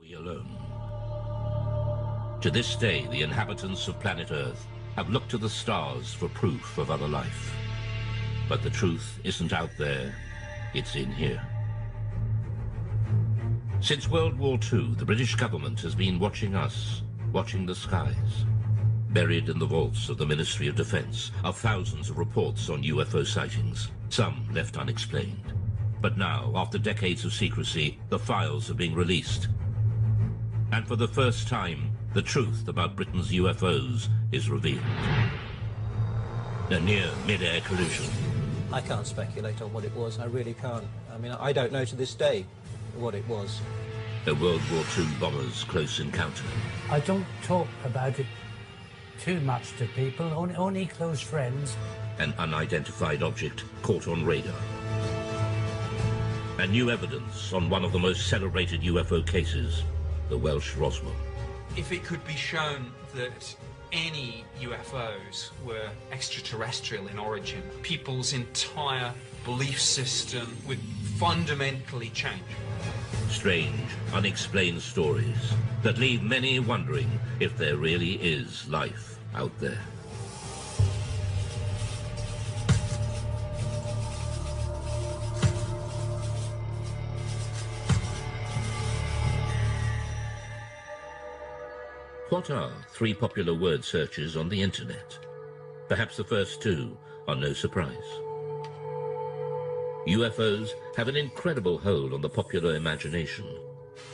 We alone. To this day, the inhabitants of planet Earth have looked to the stars for proof of other life. But the truth isn't out there, it's in here. Since World War II, the British government has been watching us, watching the skies. Buried in the vaults of the Ministry of Defense are thousands of reports on UFO sightings, some left unexplained. But now, after decades of secrecy, the files are being released. And for the first time, the truth about Britain's UFOs is revealed. A near mid-air collision. I can't speculate on what it was, I really can't. I mean, I don't know to this day what it was. A World War II bomber's close encounter. I don't talk about it too much to people, only close friends. An unidentified object caught on radar. And new evidence on one of the most celebrated UFO cases, the Welsh Roswell. If it could be shown that any UFOs were extraterrestrial in origin, people's entire belief system would fundamentally change. Strange, unexplained stories that leave many wondering if there really is life out there. What are three popular word searches on the internet? Perhaps the first two are no surprise. UFOs have an incredible hold on the popular imagination,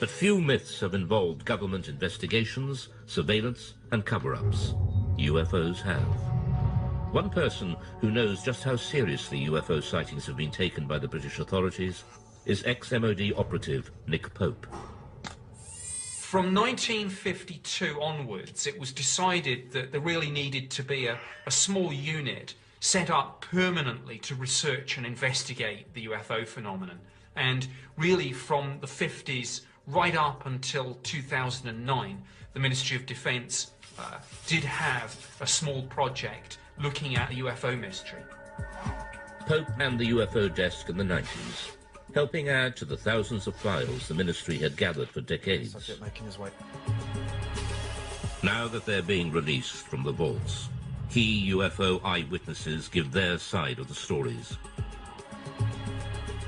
but few myths have involved government investigations, surveillance, and cover-ups. UFOs have. One person who knows just how seriously UFO sightings have been taken by the British authorities is ex-MOD operative Nick Pope. From 1952 onwards, it was decided that there really needed to be a small unit set up permanently to research and investigate the UFO phenomenon. And really from the 50s right up until 2009, the Ministry of Defence did have a small project looking at the UFO mystery. Pope manned the UFO desk in the 90s, helping add to the thousands of files the ministry had gathered for decades. Subject making his way. Now that they're being released from the vaults, key UFO eyewitnesses give their side of the stories.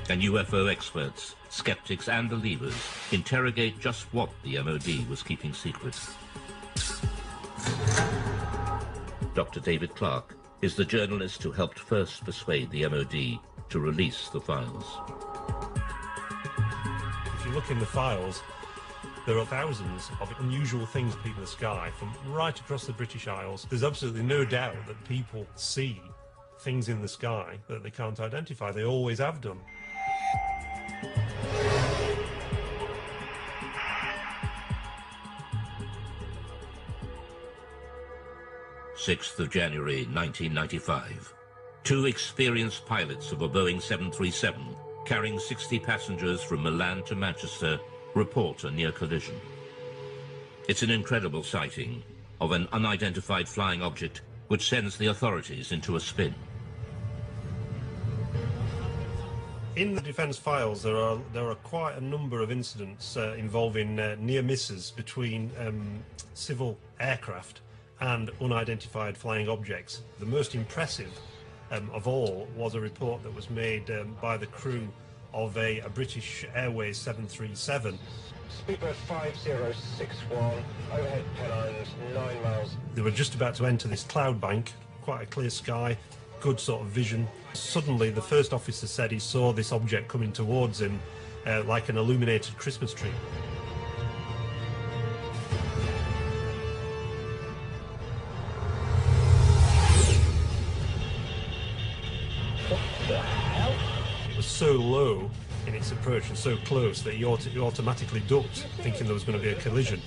And UFO experts, skeptics and believers interrogate just what the MOD was keeping secret. Dr. David Clarke is the journalist who helped first persuade the MOD to release the files. If you look in the files, there are thousands of unusual things people in the sky from right across the British Isles. There's absolutely no doubt that people see things in the sky that they can't identify. They always have done. January 1995. Two experienced pilots of a Boeing 737 carrying 60 passengers from Milan to Manchester report a near collision. It's an incredible sighting of an unidentified flying object which sends the authorities into a spin. In the defence files, there are quite a number of incidents involving near misses between civil aircraft and unidentified flying objects. The most impressive of all was a report that was made by the crew of a British Airways 737. Speedbird 5061, overhead Pennines, 9 miles. They were just about to enter this cloud bank, quite a clear sky, good sort of vision. Suddenly the first officer said he saw this object coming towards him like an illuminated Christmas tree. It was so low in its approach and so close that he automatically ducked, thinking there was going to be a collision.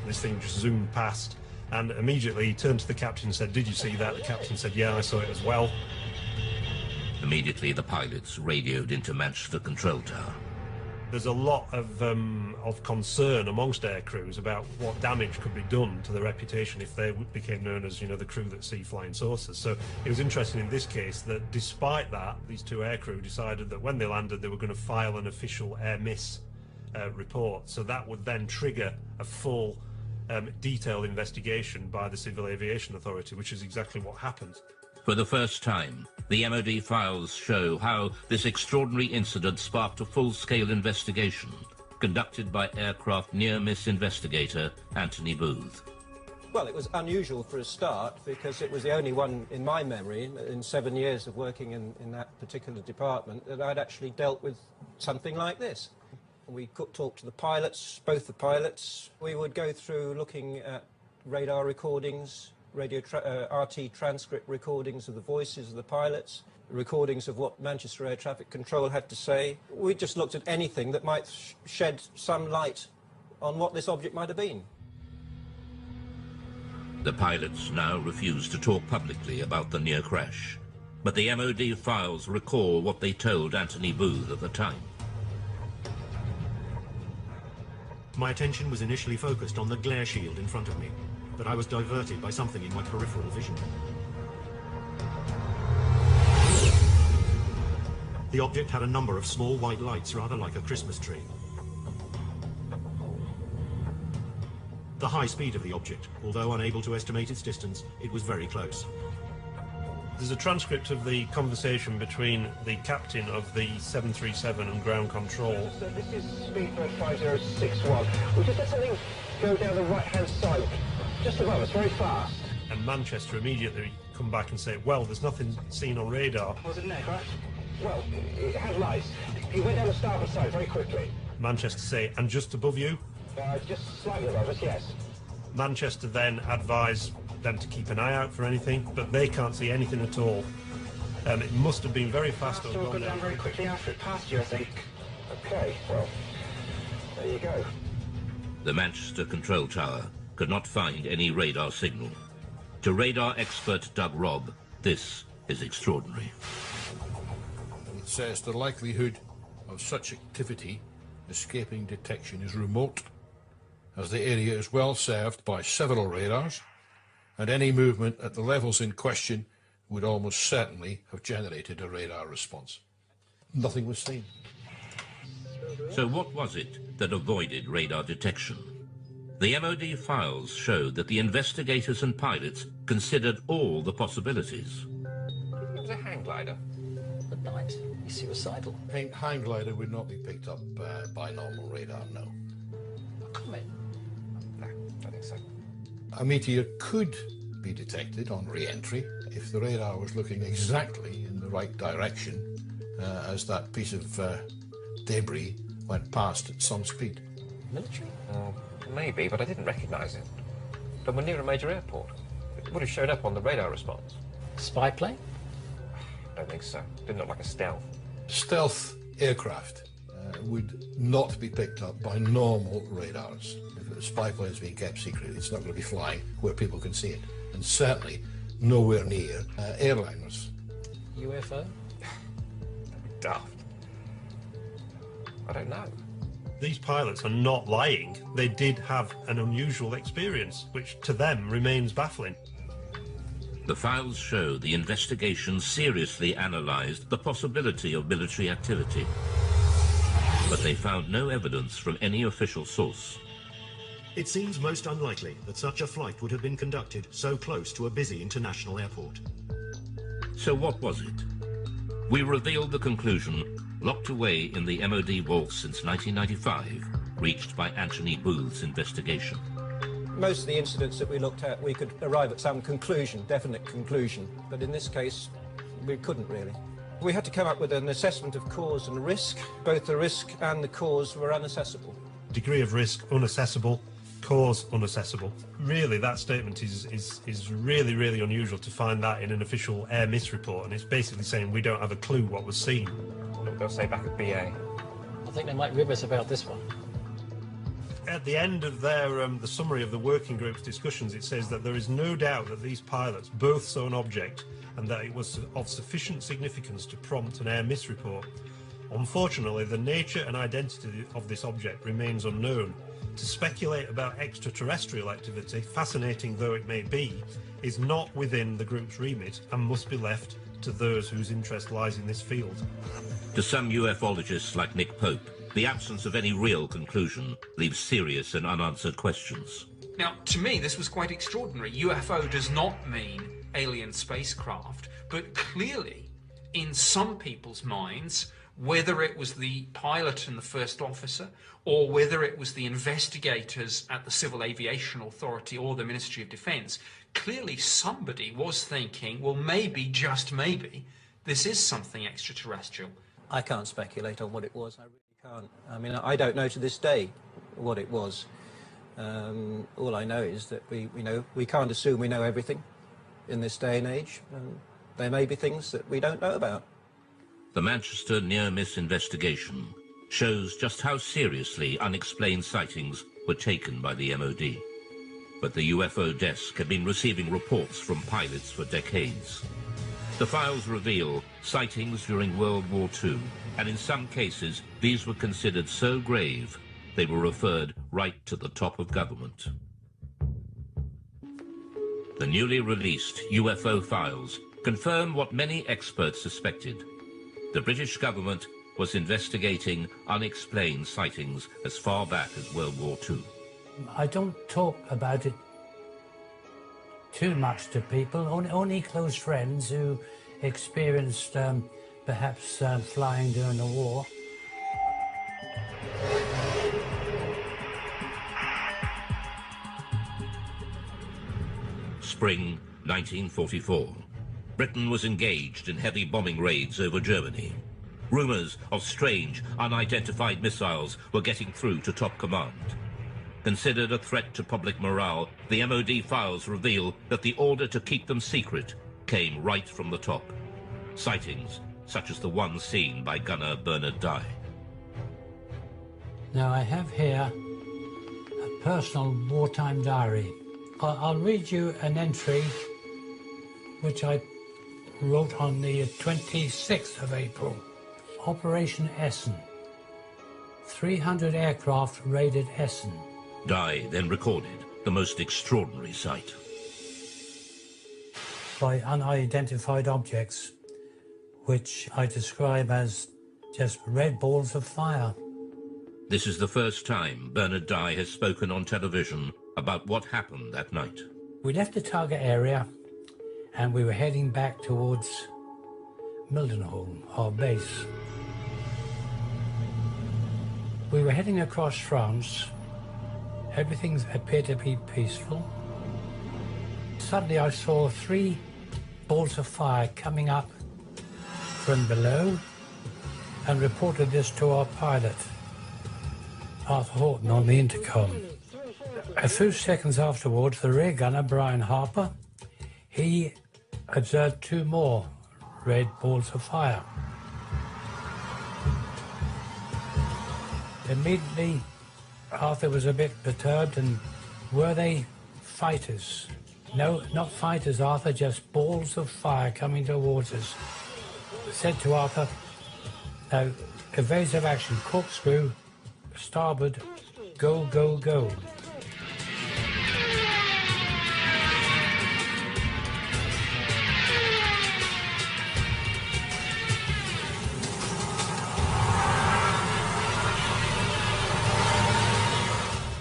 And this thing just zoomed past, and immediately he turned to the captain and said, "Did you see that?" The captain said, "Yeah, I saw it as well." Immediately the pilots radioed into Manchester Control Tower. There's a lot of concern amongst air crews about what damage could be done to their reputation if they became known as, the crew that see flying saucers. So it was interesting in this case that despite that, these two air crew decided that when they landed they were going to file an official air miss report. So that would then trigger a full detailed investigation by the Civil Aviation Authority, which is exactly what happened. For the first time, the MOD files show how this extraordinary incident sparked a full-scale investigation conducted by aircraft near-miss investigator Anthony Booth. Well, it was unusual for a start because it was the only one in my memory in 7 years of working in that particular department that I'd actually dealt with something like this. We could talk to the pilots, both the pilots. We would go through looking at radar recordings, RT transcript recordings of the voices of the pilots, recordings of what Manchester Air Traffic Control had to say. We just looked at anything that might shed some light on what this object might have been. The pilots now refuse to talk publicly about the near crash, but the MOD files recall what they told Anthony Booth at the time. My attention was initially focused on the glare shield in front of me, but I was diverted by something in my peripheral vision. The object had a number of small white lights, rather like a Christmas tree. The high speed of the object, although unable to estimate its distance, it was very close. There's a transcript of the conversation between the captain of the 737 and ground control. So this is Speedbird 5061. We just had something go down the right-hand side, just above us, very fast. And Manchester immediately come back and say, well, there's nothing seen on radar. Was it an aircraft? Well, it had lights. He went down the starboard side very quickly. Manchester say, and just above you? Just slightly above us, yes. Manchester then advised them to keep an eye out for anything, but they can't see anything at all. It must have been very fast. So we'll go down very quickly after it passed you, I think. Okay, well, there you go. The Manchester control tower could not find any radar signal. To radar expert Doug Robb, this is extraordinary. It says the likelihood of such activity escaping detection is remote, as the area is well served by several radars, and any movement at the levels in question would almost certainly have generated a radar response. Nothing was seen. So what was it that avoided radar detection? The MOD files showed that the investigators and pilots considered all the possibilities. It was a hang glider. At night, he's suicidal. Hang glider would not be picked up by normal radar, no. A comet? No, I don't think so. A meteor could be detected on re-entry if the radar was looking exactly in the right direction as that piece of debris went past at some speed. Military? Maybe, but I didn't recognise it. But we're near a major airport. It would have showed up on the radar response. Spy plane? I don't think so. Didn't look like a stealth. Stealth aircraft would not be picked up by normal radars. If a spy plane is being kept secret, it's not going to be flying where people can see it. And certainly nowhere near airliners. UFO? That'd be daft. I don't know. These pilots are not lying. They did have an unusual experience, which to them remains baffling. The files show the investigation seriously analysed the possibility of military activity, but they found no evidence from any official source. It seems most unlikely that such a flight would have been conducted so close to a busy international airport. So what was it? We revealed the conclusion, locked away in the MOD vaults since 1995, reached by Anthony Booth's investigation. Most of the incidents that we looked at, we could arrive at some conclusion, definite conclusion. But in this case, we couldn't really. We had to come up with an assessment of cause and risk. Both the risk and the cause were unaccessible. Degree of risk, unaccessible. Cause, unaccessible. Really, that statement is really, really unusual to find that in an official air miss report. And it's basically saying we don't have a clue what was seen. Look, they'll say back at BA. I think they might rib us about this one. At the end of their the summary of the working group's discussions, it says that there is no doubt that these pilots both saw an object and that it was of sufficient significance to prompt an air miss report. Unfortunately, the nature and identity of this object remains unknown. To speculate about extraterrestrial activity, fascinating though it may be, is not within the group's remit and must be left to those whose interest lies in this field. To some ufologists like Nick Pope, the absence of any real conclusion leaves serious and unanswered questions. Now, to me, this was quite extraordinary. UFO does not mean alien spacecraft, but clearly, in some people's minds, whether it was the pilot and the first officer, or whether it was the investigators at the Civil Aviation Authority or the Ministry of Defence, clearly somebody was thinking, well, maybe, just maybe, this is something extraterrestrial. I can't speculate on what it was. I really can't. I mean, I don't know to this day what it was. All I know is that we can't assume we know everything in this day and age. There may be things that we don't know about. The Manchester near-miss investigation shows just how seriously unexplained sightings were taken by the MOD. But the UFO desk had been receiving reports from pilots for decades. The files reveal sightings during World War II, and in some cases these were considered so grave they were referred right to the top of government. The newly released UFO files confirm what many experts suspected. The British government was investigating unexplained sightings as far back as World War II. I don't talk about it too much to people, only close friends who experienced perhaps flying during the war. Spring 1944. Britain was engaged in heavy bombing raids over Germany. Rumours of strange, unidentified missiles were getting through to top command. Considered a threat to public morale, the MOD files reveal that the order to keep them secret came right from the top. Sightings such as the one seen by gunner Bernard Dye. Now I have here a personal wartime diary. I'll read you an entry which I wrote on the 26th of April. Operation Essen. 300 aircraft raided Essen. Dye then recorded the most extraordinary sight. By unidentified objects, which I describe as just red balls of fire. This is the first time Bernard Dye has spoken on television about what happened that night. We left the target area and we were heading back towards Mildenhall, our base. We were heading across France. Everything appeared to be peaceful. Suddenly I saw 3 balls of fire coming up from below and reported this to our pilot, Arthur Horton, on the intercom. A few seconds afterwards, the rear gunner, Brian Harper, he observed 2 more red balls of fire. Immediately, Arthur was a bit perturbed, and were they fighters? No, not fighters, Arthur, just balls of fire coming towards us. I said to Arthur, now, evasive action, corkscrew, starboard, go, go, go.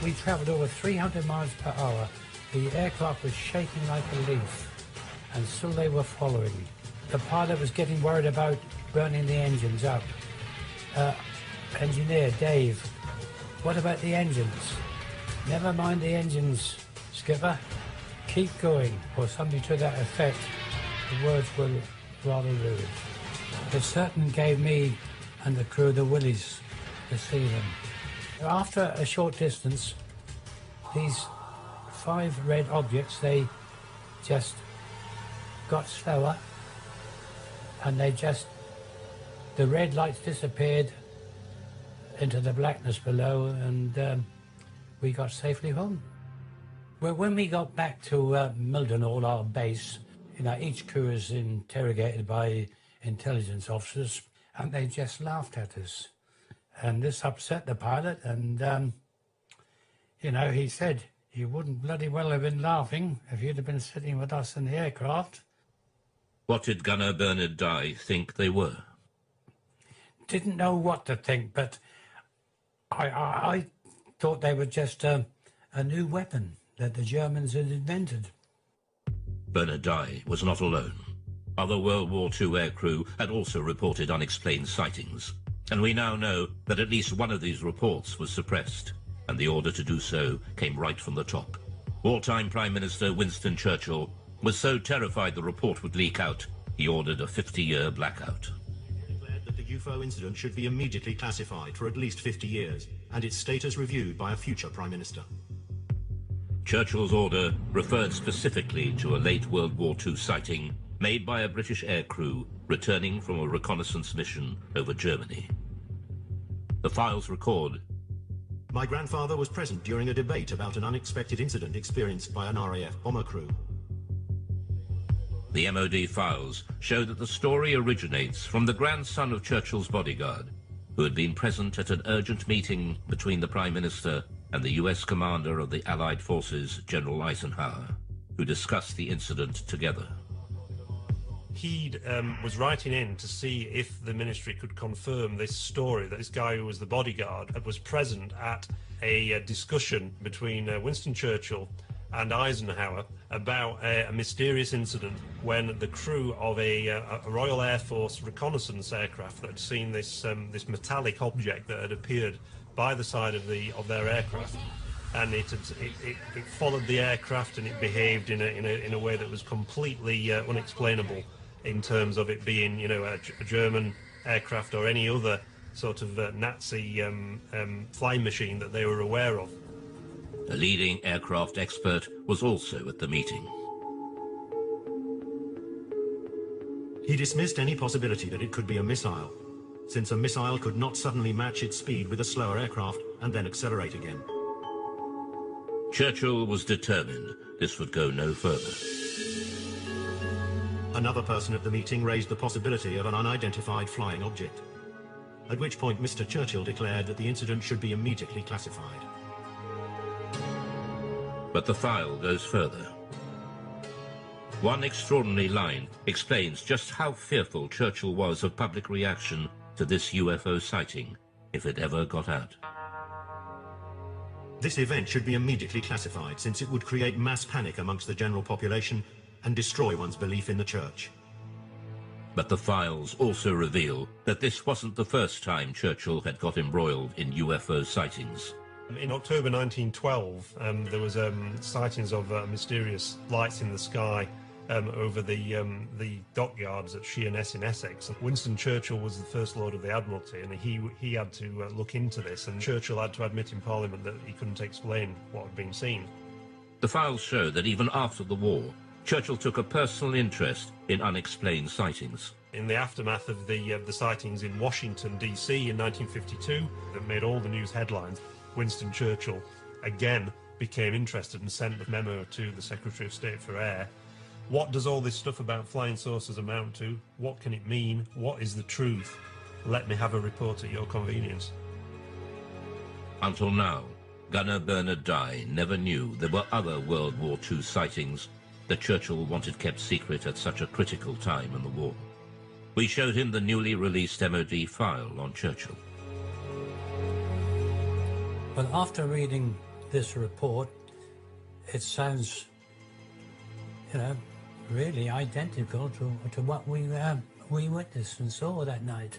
We travelled over 300 miles per hour. The aircraft was shaking like a leaf, and still they were following. The pilot was getting worried about burning the engines up. Engineer, Dave, what about the engines? Never mind the engines, skipper. Keep going, or something to that effect. The words were rather rude. It certainly gave me and the crew the willies to see them. After a short distance, these 5 red objects, they just got slower, and the red lights disappeared into the blackness below, and we got safely home. Well, when we got back to Mildenhall, our base, each crew is interrogated by intelligence officers, and they just laughed at us. And this upset the pilot, and, he said, you wouldn't bloody well have been laughing if you'd have been sitting with us in the aircraft. What did gunner Bernard Dye think they were? Didn't know what to think, but I thought they were just a new weapon that the Germans had invented. Bernard Dye was not alone. Other World War II aircrew had also reported unexplained sightings, and we now know that at least one of these reports was suppressed, and the order to do so came right from the top. Wartime Prime Minister Winston Churchill was so terrified the report would leak out, he ordered a 50-year blackout. He declared that the UFO incident should be immediately classified for at least 50 years, and its status reviewed by a future Prime Minister. Churchill's order referred specifically to a late World War II sighting made by a British aircrew returning from a reconnaissance mission over Germany. The files record, My grandfather was present during a debate about an unexpected incident experienced by an RAF bomber crew. the MOD files show that the story originates from the grandson of Churchill's bodyguard, who had been present at an urgent meeting between the Prime Minister and the US commander of the Allied forces, General Eisenhower, who discussed the incident together. He was writing in to see if the ministry could confirm this story, that this guy who was the bodyguard was present at a discussion between Winston Churchill and Eisenhower about a mysterious incident when the crew of a Royal Air Force reconnaissance aircraft that had seen this metallic object that had appeared by the side of their aircraft, and it followed the aircraft, and it behaved in a way that was completely unexplainable in terms of it being, a German aircraft or any other sort of Nazi flying machine that they were aware of. A leading aircraft expert was also at the meeting. He dismissed any possibility that it could be a missile, since a missile could not suddenly match its speed with a slower aircraft and then accelerate again. Churchill was determined this would go no further. Another person at the meeting raised the possibility of an unidentified flying object, at which point Mr. Churchill declared that the incident should be immediately classified. But the file goes further. One extraordinary line explains just how fearful Churchill was of public reaction to this UFO sighting, if it ever got out. This event should be immediately classified, since it would create mass panic amongst the general population and destroy one's belief in the church. But the files also reveal that this wasn't the first time Churchill had got embroiled in UFO sightings. In October 1912, there was sightings of mysterious lights in the sky over the dockyards at Sheerness in Essex. Winston Churchill was the First Lord of the Admiralty, and he had to look into this, and Churchill had to admit in Parliament that he couldn't explain what had been seen. The files show that even after the war, Churchill took a personal interest in unexplained sightings. In the aftermath of the sightings in Washington, D.C. in 1952, that made all the news headlines, Winston Churchill again became interested and sent a memo to the Secretary of State for Air. What does all this stuff about flying saucers amount to? What can it mean? What is the truth? Let me have a report at your convenience. Until now, gunner Bernard Dye never knew there were other World War II sightings that Churchill wanted kept secret at such a critical time in the war. We showed him the newly released MOD file on Churchill. Well, after reading this report, it sounds, really identical to what we witnessed and saw that night.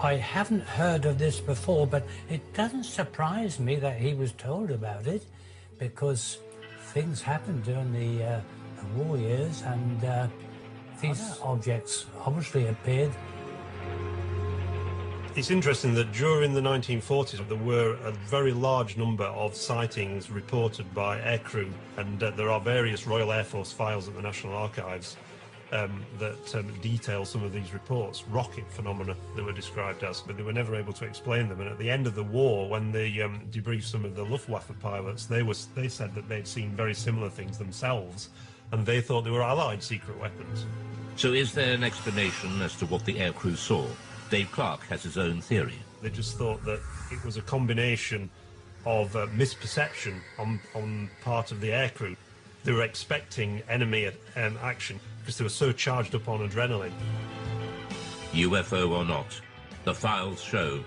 I haven't heard of this before, but it doesn't surprise me that he was told about it, because things happened during the war years, and these objects obviously appeared. It's interesting that during the 1940s there were a very large number of sightings reported by aircrew, and there are various Royal Air Force files at the National Archives that detail some of these reports, rocket phenomena they were described as, but they were never able to explain them. And at the end of the war, when they debriefed some of the Luftwaffe pilots, they said that they'd seen very similar things themselves, and they thought they were Allied secret weapons. So is there an explanation as to what the aircrew saw? Dave Clark has his own theory. They just thought that it was a combination of misperception on part of the aircrew. They were expecting enemy action because they were so charged up on adrenaline. UFO or not, the files show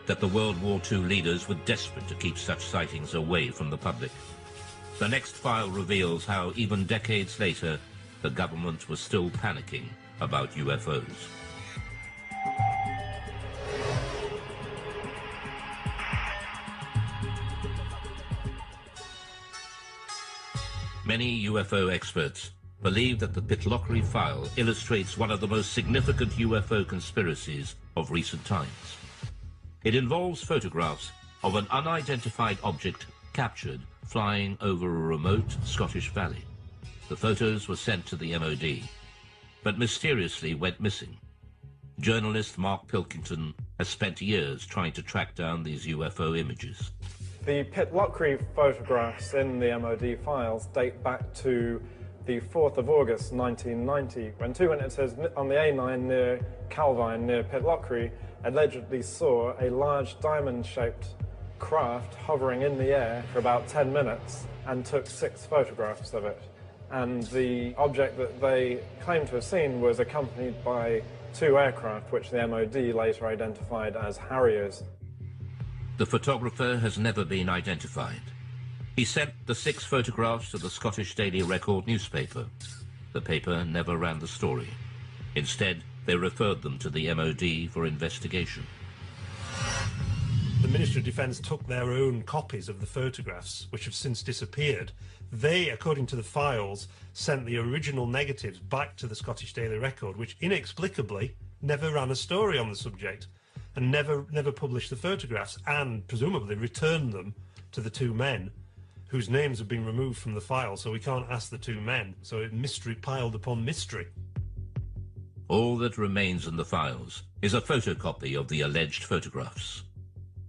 that the World War II leaders were desperate to keep such sightings away from the public. The next file reveals how, even decades later, the government was still panicking about UFOs. Many UFO experts believe that the Pitlochry file illustrates one of the most significant UFO conspiracies of recent times. It involves photographs of an unidentified object captured flying over a remote Scottish valley. The photos were sent to the MOD, but mysteriously went missing. Journalist Mark Pilkington has spent years trying to track down these UFO images. The Pitlochry photographs in the MOD files date back to the 4th of August 1990, when two witnesses on the A9 near Calvine, near Pitlochry, allegedly saw a large diamond-shaped craft hovering in the air for about 10 minutes and took 6 photographs of it. And the object that they claimed to have seen was accompanied by 2 aircraft, which the MOD later identified as Harriers. The photographer has never been identified. He sent the 6 photographs to the Scottish Daily Record newspaper. The paper never ran the story. Instead, they referred them to the MOD for investigation. The Ministry of Defence took their own copies of the photographs, which have since disappeared. They, according to the files, sent the original negatives back to the Scottish Daily Record, which inexplicably never ran a story on the subject and never published the photographs, and presumably returned them to the 2 men whose names have been removed from the file, so we can't ask the 2 men. So mystery piled upon mystery. All that remains in the files is a photocopy of the alleged photographs.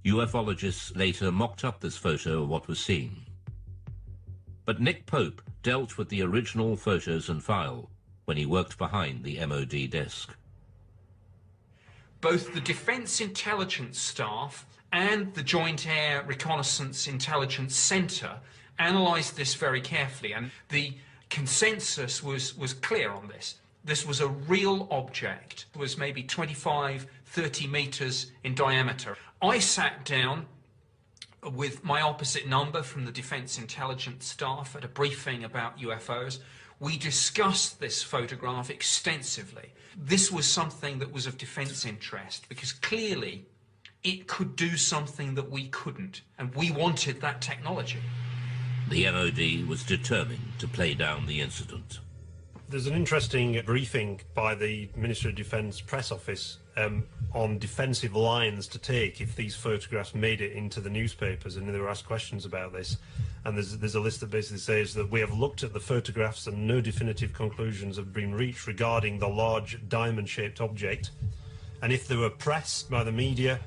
Ufologists later mocked up this photo of what was seen. But Nick Pope dealt with the original photos and file when he worked behind the MOD desk. Both the Defence Intelligence Staff and the Joint Air Reconnaissance Intelligence Centre analysed this very carefully, and the consensus was clear on this. This was a real object. It was maybe 25, 30 metres in diameter. I sat down with my opposite number from the Defence Intelligence Staff at a briefing about UFOs. We discussed this photograph extensively. This was something that was of defence interest, because clearly it could do something that we couldn't, and we wanted that technology. The MOD was determined to play down the incident. There's an interesting briefing by the Ministry of Defence press office on defensive lines to take if these photographs made it into the newspapers, and they were asked questions about this. And there's a list that basically says that we have looked at the photographs and no definitive conclusions have been reached regarding the large diamond-shaped object. And if they were pressed by the media,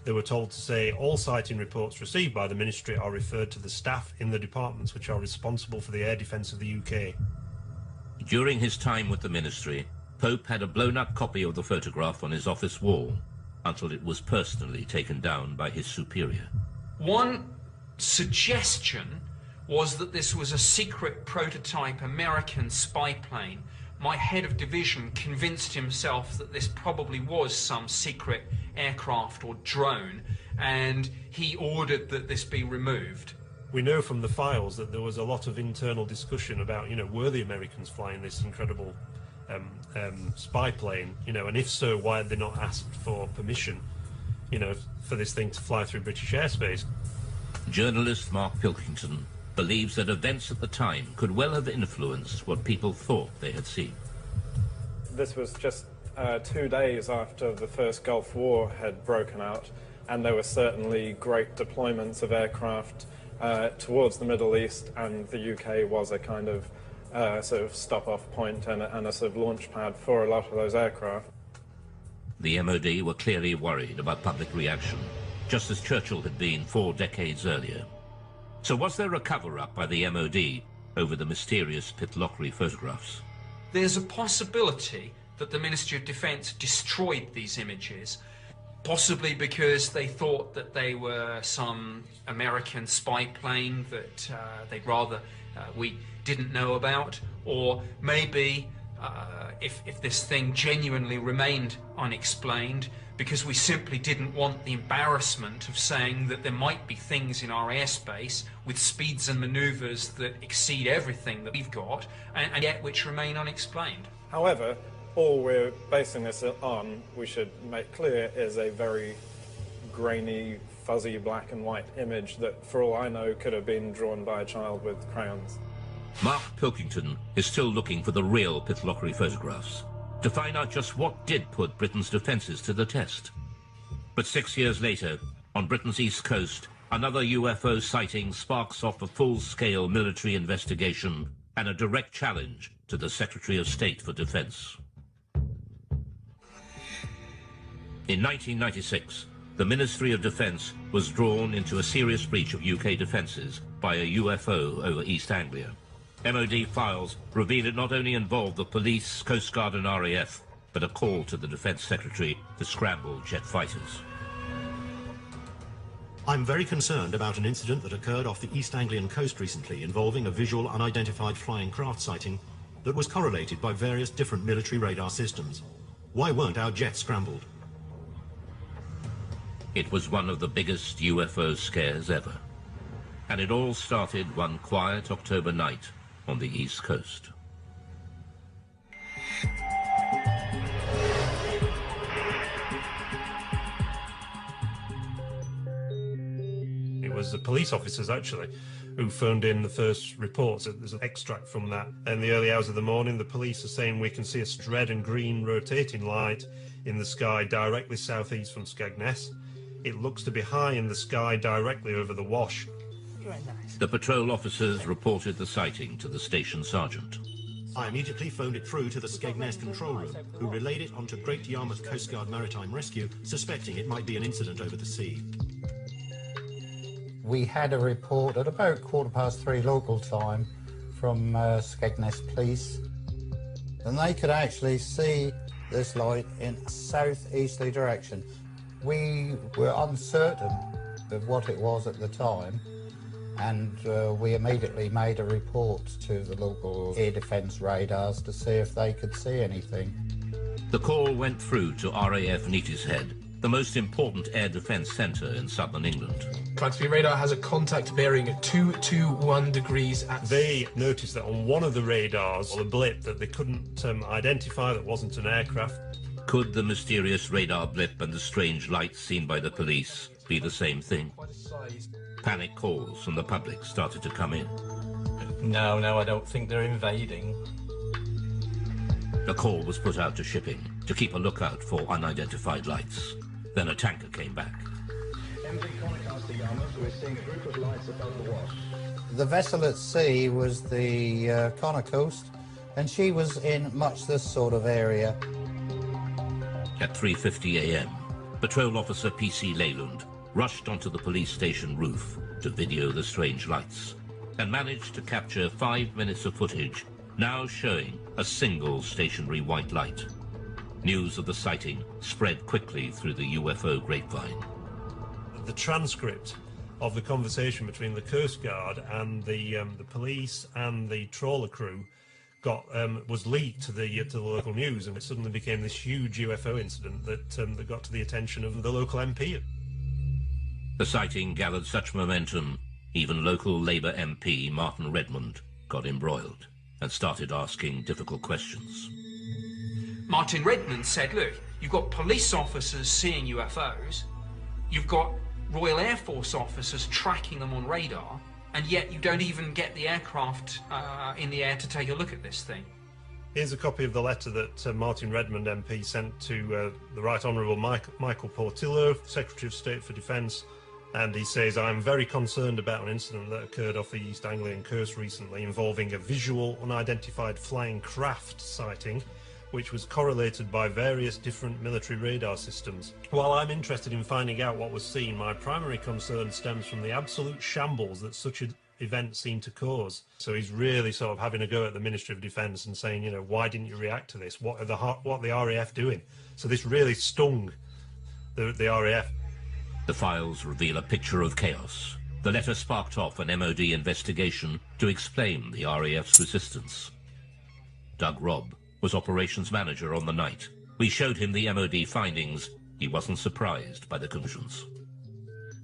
they were told to say all sighting reports received by the Ministry are referred to the staff in the departments which are responsible for the air defence of the UK. During his time with the Ministry, Pope had a blown-up copy of the photograph on his office wall until it was personally taken down by his superior. One suggestion was that this was a secret prototype American spy plane. My head of division convinced himself that this probably was some secret aircraft or drone, and he ordered that this be removed. We know from the files that there was a lot of internal discussion about, were the Americans flying this incredible spy plane, and if so, why had they not asked for permission, for this thing to fly through British airspace? Journalist Mark Pilkington believes that events at the time could well have influenced what people thought they had seen. This was just 2 days after the first Gulf War had broken out, and there were certainly great deployments of aircraft towards the Middle East, and the UK was a kind of sort of stop-off point and a sort of launch pad for a lot of those aircraft. The MOD were clearly worried about public reaction, just as Churchill had been 4 decades earlier. So was there a cover-up by the MOD over the mysterious Pitlochry photographs? There's a possibility that the Ministry of Defence destroyed these images, possibly because they thought that they were some American spy plane that they'd rather we didn't know about, or maybe if this thing genuinely remained unexplained, because we simply didn't want the embarrassment of saying that there might be things in our airspace with speeds and manoeuvres that exceed everything that we've got, and yet which remain unexplained. However, all we're basing this on, we should make clear, is a very grainy, fuzzy black and white image that, for all I know, could have been drawn by a child with crayons. Mark Pilkington is still looking for the real Pitlochry photographs to find out just what did put Britain's defences to the test. But 6 years later, on Britain's east coast, another UFO sighting sparks off a full-scale military investigation and a direct challenge to the Secretary of State for Defence. In 1996, the Ministry of Defence was drawn into a serious breach of UK defences by a UFO over East Anglia. MOD files reveal it not only involved the police, Coast Guard and RAF, but a call to the Defence Secretary to scramble jet fighters. I'm very concerned about an incident that occurred off the East Anglian coast recently involving a visual unidentified flying craft sighting that was correlated by various different military radar systems. Why weren't our jets scrambled? It was one of the biggest UFO scares ever. And it all started one quiet October night on the East Coast. It was the police officers, actually, who phoned in the first reports. There's an extract from that. In the early hours of the morning, the police are saying we can see a red and green rotating light in the sky directly southeast from Skegness. It looks to be high in the sky directly over the Wash. The patrol officers reported the sighting to the station sergeant. I immediately phoned it through to the Skegness control room, who relayed it onto Great Yarmouth Coast Guard Maritime Rescue, suspecting it might be an incident over the sea. We had a report at about 3:15 local time from Skegness Police, and they could actually see this light in a southeasterly direction. We were uncertain of what it was at the time, and we immediately made a report to the local air defence radars to see if they could see anything. The call went through to RAF Neatishead, the most important air defence centre in southern England. Clancy radar has a contact bearing at 221 degrees at... They noticed that on one of the radars, a blip that they couldn't identify, that wasn't an aircraft. Could the mysterious radar blip and the strange lights seen by the police be the same thing? Panic calls from the public started to come in. No, I don't think they're invading. A call was put out to shipping to keep a lookout for unidentified lights. Then a tanker came back. MV Conocastle Yarmouth, we're seeing a group of lights above the Wash. The vessel at sea was the Connor Coast, and she was in much this sort of area. At 3:50 a.m., Patrol Officer P.C. Leyland rushed onto the police station roof to video the strange lights and managed to capture 5 minutes of footage now showing a single stationary white light. News of the sighting spread quickly through the UFO grapevine. The transcript of the conversation between the Coast Guard and the police and the trawler crew was leaked to the local news, and it suddenly became this huge UFO incident that got to the attention of the local MP. The sighting gathered such momentum, even local Labour MP Martin Redmond got embroiled and started asking difficult questions. Martin Redmond said, look, you've got police officers seeing UFOs, you've got Royal Air Force officers tracking them on radar, and yet you don't even get the aircraft in the air to take a look at this thing. Here's a copy of the letter that Martin Redmond MP sent to the Right Honourable Michael Portillo, Secretary of State for Defence, and he says, I'm very concerned about an incident that occurred off the East Anglian coast recently involving a visual unidentified flying craft sighting which was correlated by various different military radar systems. While I'm interested in finding out what was seen, my primary concern stems from the absolute shambles that such an event seemed to cause. So he's really sort of having a go at the Ministry of Defence and saying, you know, why didn't you react to this? What are the RAF doing? So this really stung the RAF. The files reveal a picture of chaos. The letter sparked off an MOD investigation to explain the RAF's resistance. Doug Robb was operations manager on the night. We showed him the MOD findings he wasn't surprised by the conclusions.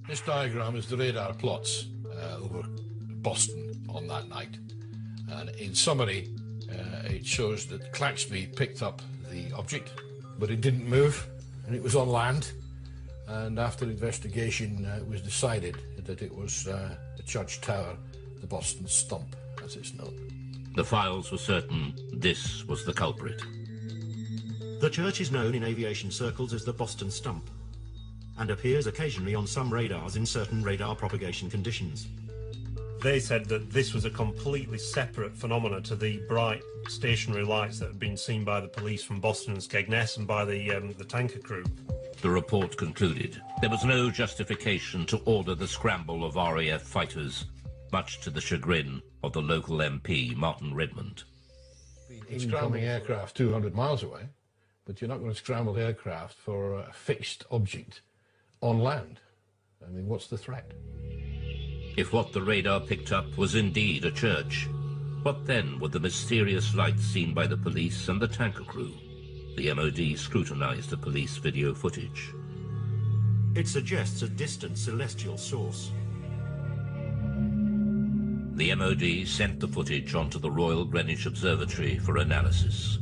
This diagram is the radar plots over Boston on that night. And in summary, it shows that Claxby picked up the object, but it didn't move, and it was on land. And after investigation, it was decided that it was the church tower, the Boston Stump, as it's known. The files were certain this was the culprit. The church is known in aviation circles as the Boston Stump, and appears occasionally on some radars in certain radar propagation conditions. They said that this was a completely separate phenomena to the bright stationary lights that had been seen by the police from Boston and Skegness and by the tanker crew. The report concluded there was no justification to order the scramble of RAF fighters, much to the chagrin of the local MP, Martin Redmond. Scrambling aircraft 200 miles away, but you're not going to scramble aircraft for a fixed object on land. I mean, what's the threat? If what the radar picked up was indeed a church, what then were the mysterious lights seen by the police and the tanker crew? The MOD scrutinized the police video footage. It suggests a distant celestial source. The MOD sent the footage onto the Royal Greenwich Observatory for analysis.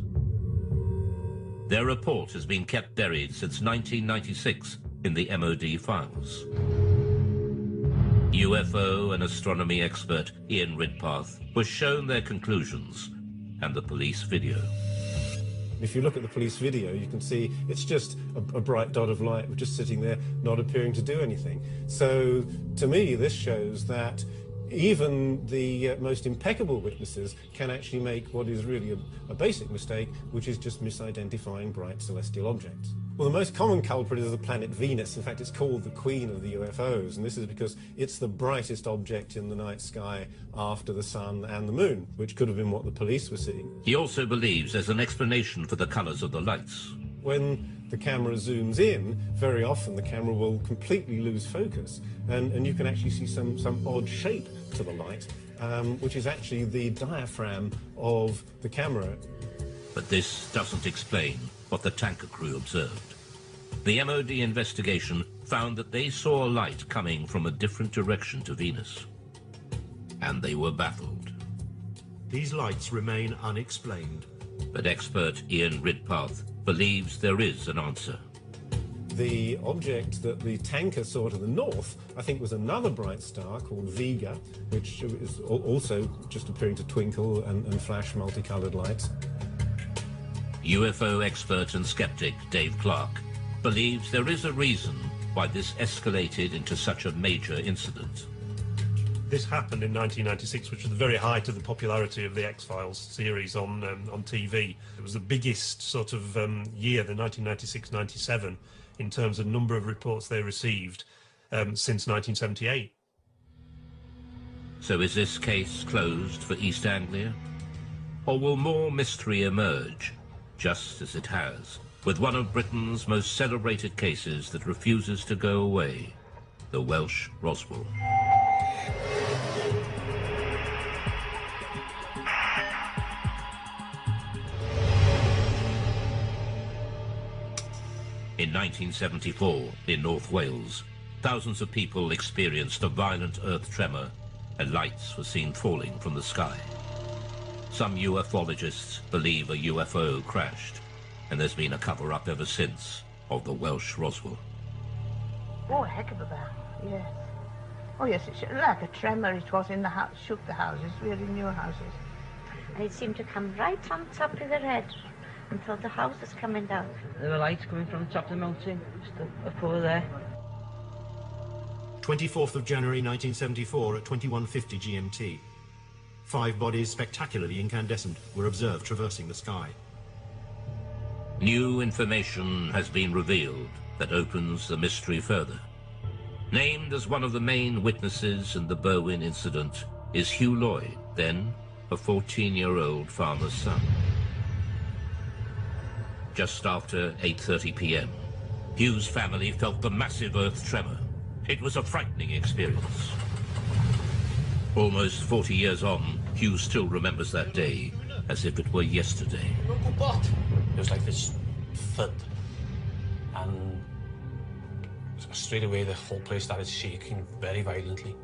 Their report has been kept buried since 1996 in the MOD files. UFO and astronomy expert Ian Ridpath was shown their conclusions and the police video. If you look at the police video, you can see it's just a bright dot of light just sitting there, not appearing to do anything. So, to me, this shows that even the most impeccable witnesses can actually make what is really a basic mistake, which is just misidentifying bright celestial objects. Well, the most common culprit is the planet Venus. In fact, it's called the Queen of the UFOs, and this is because it's the brightest object in the night sky after the sun and the moon, which could have been what the police were seeing. He also believes there's an explanation for the colors of the lights. When the camera zooms in, very often the camera will completely lose focus, and you can actually see some odd shape to the light, which is actually the diaphragm of the camera. But this doesn't explain what the tanker crew observed. The MOD investigation found that they saw a light coming from a different direction to Venus, and they were baffled. These lights remain unexplained. But expert Ian Ridpath believes there is an answer. The object that the tanker saw to the north, I think, was another bright star called Vega, which is also just appearing to twinkle and flash multicolored lights. UFO expert and skeptic Dave Clark believes there is a reason why this escalated into such a major incident. This happened in 1996, which was the very height of the popularity of the X-Files series on TV. It was the biggest sort of year, the 1996-97, in terms of number of reports they received since 1978. So is this case closed for East Anglia? Or will more mystery emerge, just as it has, with one of Britain's most celebrated cases that refuses to go away, the Welsh Roswell? In 1974, in North Wales, thousands of people experienced a violent earth tremor and lights were seen falling from the sky. Some ufologists believe a UFO crashed, and there's been a cover-up ever since of the Welsh Roswell. Oh, a heck of a bang, yes. Oh, yes, it's like a tremor it was in the house, shook the houses, really new houses. And it seemed to come right on top of their head until the house was coming down. There were lights coming from the top of the mountain, just up over there. 24th of January 1974 at 21:50 GMT. 5 bodies spectacularly incandescent were observed traversing the sky. New information has been revealed that opens the mystery further. Named as one of the main witnesses in the Berwyn incident is Hugh Lloyd, then a 14-year-old farmer's son. Just after 8:30 p.m., Hugh's family felt the massive earth tremor. It was a frightening experience. Almost 40 years on, Hugh still remembers that day as if it were yesterday. It was like this thud, and straight away the whole place started shaking very violently.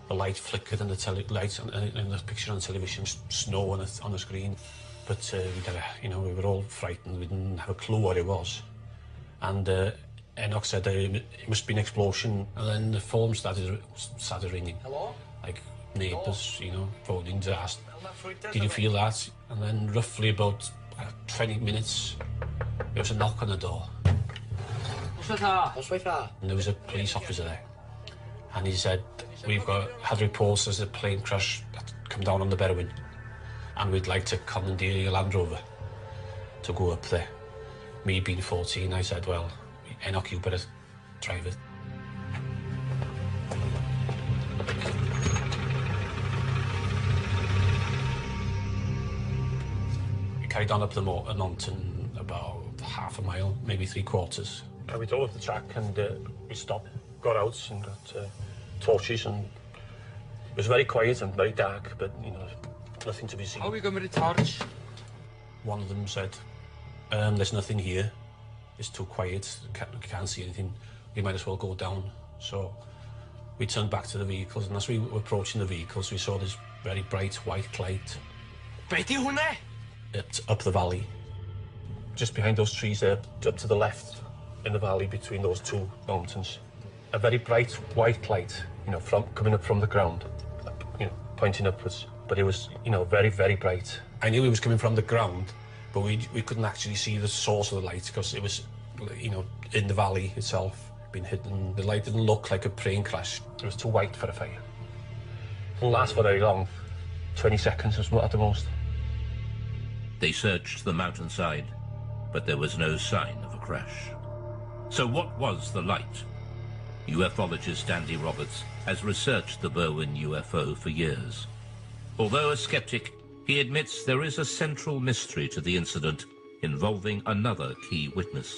The light flickered and the lights in the picture on television, snow on the screen. But we were all frightened. We didn't have a clue what it was. And Enoch said it must be an explosion, and then the phone started ringing. Hello? Like neighbours, phoning to ask, did you feel that? And then roughly about 20 minutes, there was a knock on the door. And there was a police officer there. And he said, we've had reports there's a plane crash that come down on the Berwyn, and we'd like to commandeer your Land Rover to go up there. Me being 14, I said, well, Enoch, you better drive it. We carried on up the mountain about half a mile, maybe 3/4. We drove up the track and we stopped, got out and got torches, and it was very quiet and very dark, but, nothing to be seen. How are we going with the torch? One of them said, there's nothing here. It's too quiet, we can't see anything. We might as well go down. So we turned back to the vehicles, and as we were approaching the vehicles, we saw this very bright white light. Up the valley. Just behind those trees there, up to the left in the valley between those two mountains. A very bright white light, coming up from the ground, pointing upwards. But it was, very, very bright. I knew it was coming from the ground, but we couldn't actually see the source of the light because it was, in the valley itself, been hidden. The light didn't look like a plane crash. It was too white for a fire. It didn't last for very long, 20 seconds at the most. They searched the mountainside, but there was no sign of a crash. So what was the light? Ufologist Andy Roberts has researched the Berwyn UFO for years. Although a skeptic, he admits there is a central mystery to the incident involving another key witness.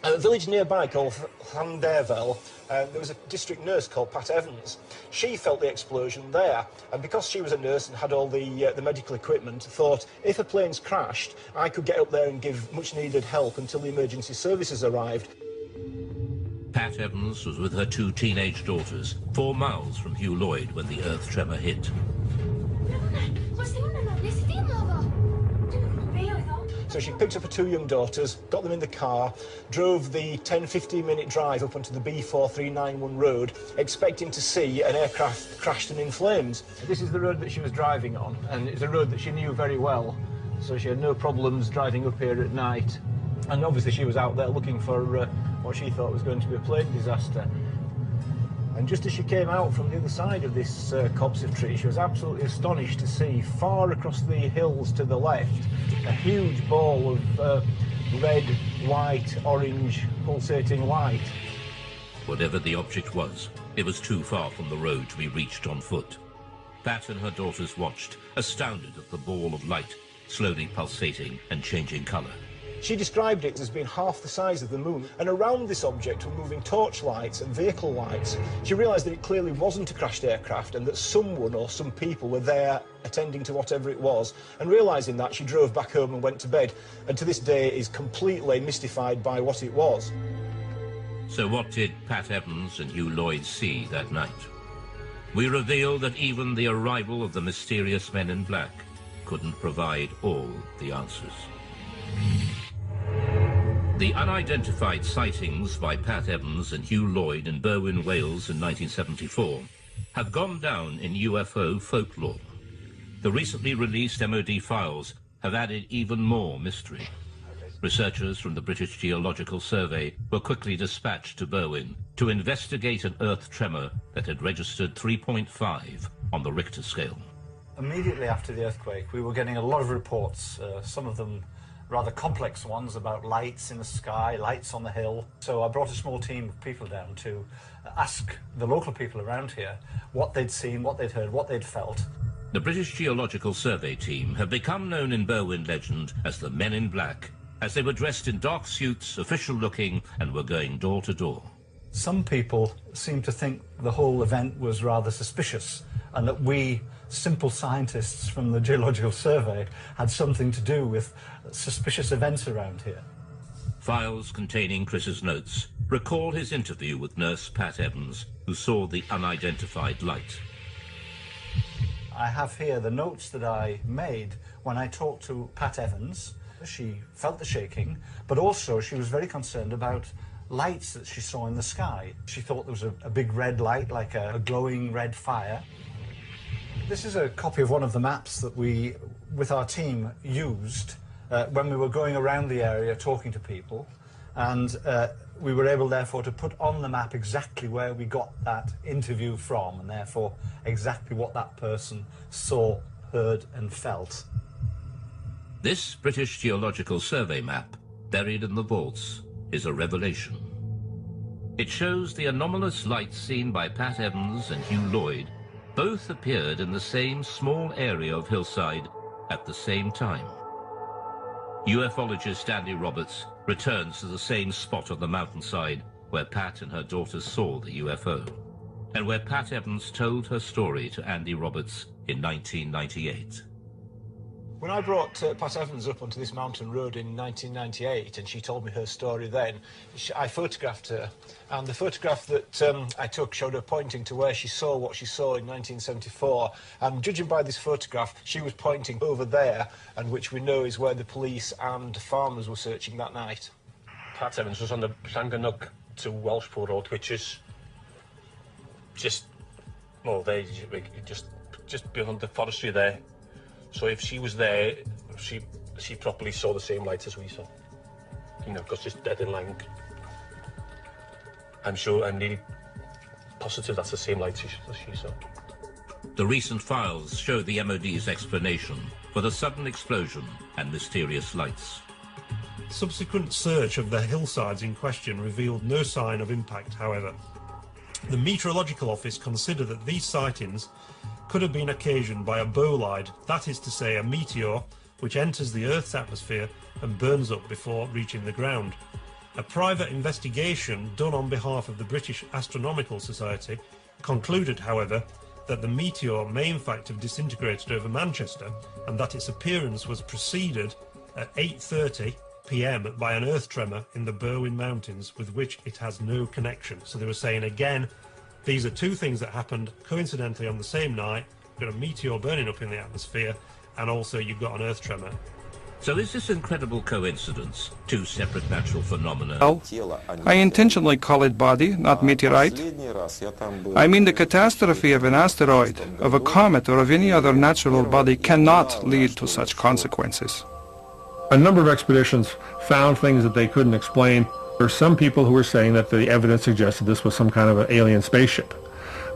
A village nearby called Llanderfel, there was a district nurse called Pat Evans. She felt the explosion there, and because she was a nurse and had all the medical equipment, thought if a plane's crashed, I could get up there and give much-needed help until the emergency services arrived. Pat Evans was with her 2 teenage daughters, 4 miles from Hugh Lloyd when the earth tremor hit. So she picked up her 2 young daughters, got them in the car, drove the 10-15 minute drive up onto the B4391 road, expecting to see an aircraft crashed and in flames. This is the road that she was driving on, and it's a road that she knew very well, so she had no problems driving up here at night. And obviously she was out there looking for what she thought was going to be a plane disaster. And just as she came out from the other side of this copse of trees, she was absolutely astonished to see far across the hills to the left a huge ball of red, white, orange, pulsating light. Whatever the object was, it was too far from the road to be reached on foot. Pat and her daughters watched, astounded at the ball of light, slowly pulsating and changing colour. She described it as being half the size of the moon, and around this object were moving torchlights and vehicle lights. She realised that it clearly wasn't a crashed aircraft and that someone or some people were there attending to whatever it was, and realising that, she drove back home and went to bed, and to this day is completely mystified by what it was. So what did Pat Evans and Hugh Lloyd see that night? We reveal that even the arrival of the mysterious men in black couldn't provide all the answers. The unidentified sightings by Pat Evans and Hugh Lloyd in Berwyn, Wales in 1974 have gone down in UFO folklore. The recently released MOD files have added even more mystery. Researchers from the British Geological Survey were quickly dispatched to Berwyn to investigate an earth tremor that had registered 3.5 on the Richter scale. Immediately after the earthquake, we were getting a lot of reports, some of them rather complex ones about lights in the sky, lights on the hill. So I brought a small team of people down to ask the local people around here what they'd seen, what they'd heard, what they'd felt. The British Geological Survey team have become known in Berwyn legend as the Men in Black, as they were dressed in dark suits, official-looking, and were going door to door. Some people seemed to think the whole event was rather suspicious, and that we, simple scientists from the Geological Survey, had something to do with suspicious events around here. Files containing Chris's notes recall his interview with nurse Pat Evans, who saw the unidentified light. I have here the notes that I made when I talked to Pat Evans. She felt the shaking, but also she was very concerned about lights that she saw in the sky. She thought there was a big red light, like a glowing red fire. This is a copy of one of the maps that we, with our team, used when we were going around the area talking to people, and we were able, therefore, to put on the map exactly where we got that interview from, and therefore exactly what that person saw, heard and felt. This British Geological Survey map, buried in the vaults, is a revelation. It shows the anomalous lights seen by Pat Evans and Hugh Lloyd both appeared in the same small area of hillside at the same time. Ufologist Andy Roberts returns to the same spot on the mountainside where Pat and her daughter saw the UFO, and where Pat Evans told her story to Andy Roberts in 1998. When I brought Pat Evans up onto this mountain road in 1998 and she told me her story then, I photographed her, and the photograph that I took showed her pointing to where she saw what she saw in 1974, and judging by this photograph she was pointing over there, and which we know is where the police and farmers were searching that night. Pat Evans was on the Llanganug to Welshpool Road, which is just beyond the forestry there. So if she was there, she probably saw the same lights as we saw. You know, because it's dead in line. I'm nearly positive that's the same lights as she saw. The recent files show the MOD's explanation for the sudden explosion and mysterious lights. Subsequent search of the hillsides in question revealed no sign of impact, however. The Meteorological Office considered that these sightings could have been occasioned by a bolide, that is to say a meteor which enters the Earth's atmosphere and burns up before reaching the ground. A private investigation done on behalf of the British Astronomical Society concluded, however, that the meteor may in fact have disintegrated over Manchester, and that its appearance was preceded at 8:30 p.m. by an earth tremor in the Berwyn Mountains with which it has no connection. So they were saying again, these are two things that happened coincidentally on the same night. You've got a meteor burning up in the atmosphere, and also you've got an earth tremor. So is this incredible coincidence two separate natural phenomena? Well, I intentionally call it body, not meteorite. I mean the catastrophe of an asteroid, of a comet, or of any other natural body cannot lead to such consequences. A number of expeditions found things that they couldn't explain. There are some people who were saying that the evidence suggested this was some kind of an alien spaceship.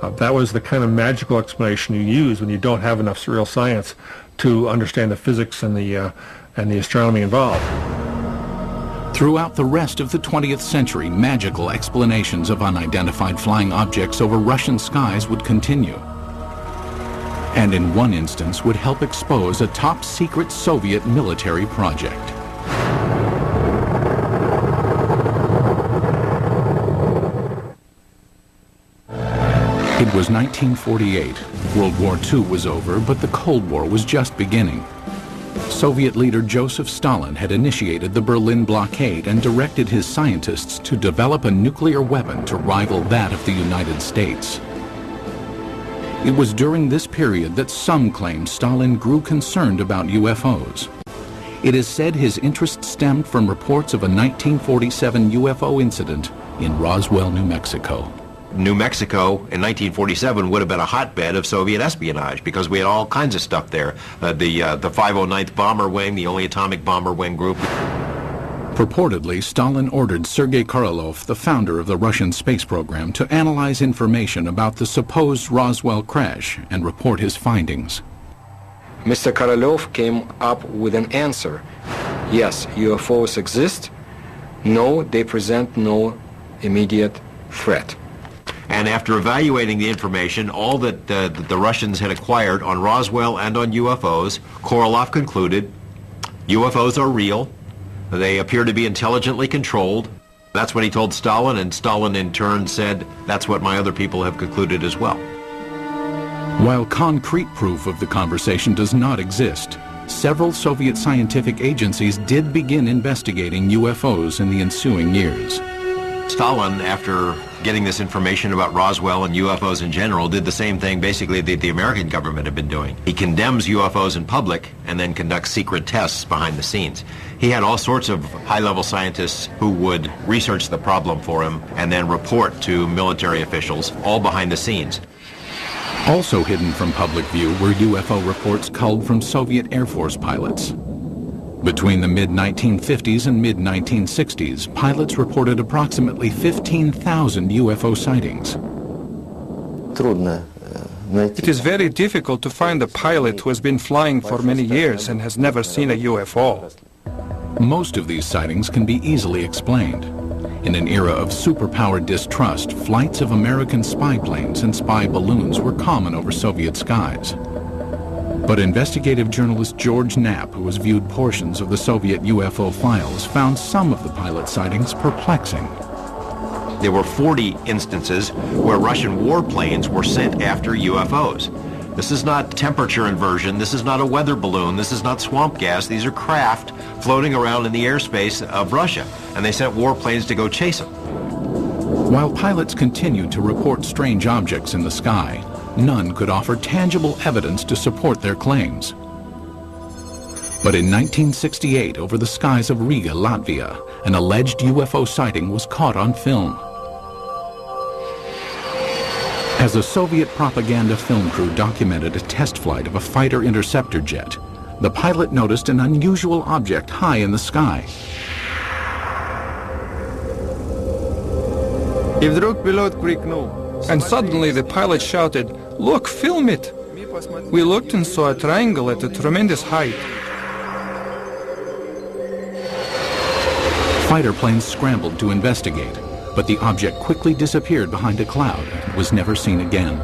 That was the kind of magical explanation you use when you don't have enough real science to understand the physics and the astronomy involved. Throughout the rest of the 20th century, magical explanations of unidentified flying objects over Russian skies would continue. And in one instance would help expose a top-secret Soviet military project. It was 1948. World War II was over, but the Cold War was just beginning. Soviet leader Joseph Stalin had initiated the Berlin blockade and directed his scientists to develop a nuclear weapon to rival that of the United States. It was during this period that some claimed Stalin grew concerned about UFOs. It is said his interest stemmed from reports of a 1947 UFO incident in Roswell, New Mexico. New Mexico in 1947 would have been a hotbed of Soviet espionage because we had all kinds of stuff there. The 509th Bomber Wing, the only atomic bomber wing group. Purportedly, Stalin ordered Sergei Korolev, the founder of the Russian space program, to analyze information about the supposed Roswell crash and report his findings. Mr. Korolev came up with an answer. Yes, UFOs exist. No, they present no immediate threat. And after evaluating the information, all that the Russians had acquired on Roswell and on UFOs, Korolev concluded UFOs are real. They appear to be intelligently controlled. That's what he told Stalin, and Stalin in turn said, that's what my other people have concluded as well. While concrete proof of the conversation does not exist, several Soviet scientific agencies did begin investigating UFOs in the ensuing years. Stalin, after getting this information about Roswell and UFOs in general, did the same thing basically that the American government had been doing. He condemns UFOs in public and then conducts secret tests behind the scenes. He had all sorts of high-level scientists who would research the problem for him and then report to military officials, all behind the scenes. Also hidden from public view were UFO reports culled from Soviet Air Force pilots. Between the mid-1950s and mid-1960s, pilots reported approximately 15,000 UFO sightings. It is very difficult to find a pilot who has been flying for many years and has never seen a UFO. Most of these sightings can be easily explained. In an era of superpower distrust, flights of American spy planes and spy balloons were common over Soviet skies. But investigative journalist George Knapp, who has viewed portions of the Soviet UFO files, found some of the pilot sightings perplexing. There were 40 instances where Russian warplanes were sent after UFOs. This is not temperature inversion, this is not a weather balloon, this is not swamp gas, these are craft floating around in the airspace of Russia, and they sent warplanes to go chase them. While pilots continued to report strange objects in the sky, none could offer tangible evidence to support their claims. But in 1968, over the skies of Riga, Latvia, an alleged UFO sighting was caught on film. As a Soviet propaganda film crew documented a test flight of a fighter interceptor jet, the pilot noticed an unusual object high in the sky. And suddenly the pilot shouted, "Look, film it!" We looked and saw a triangle at a tremendous height. Fighter planes scrambled to investigate, but the object quickly disappeared behind a cloud and was never seen again.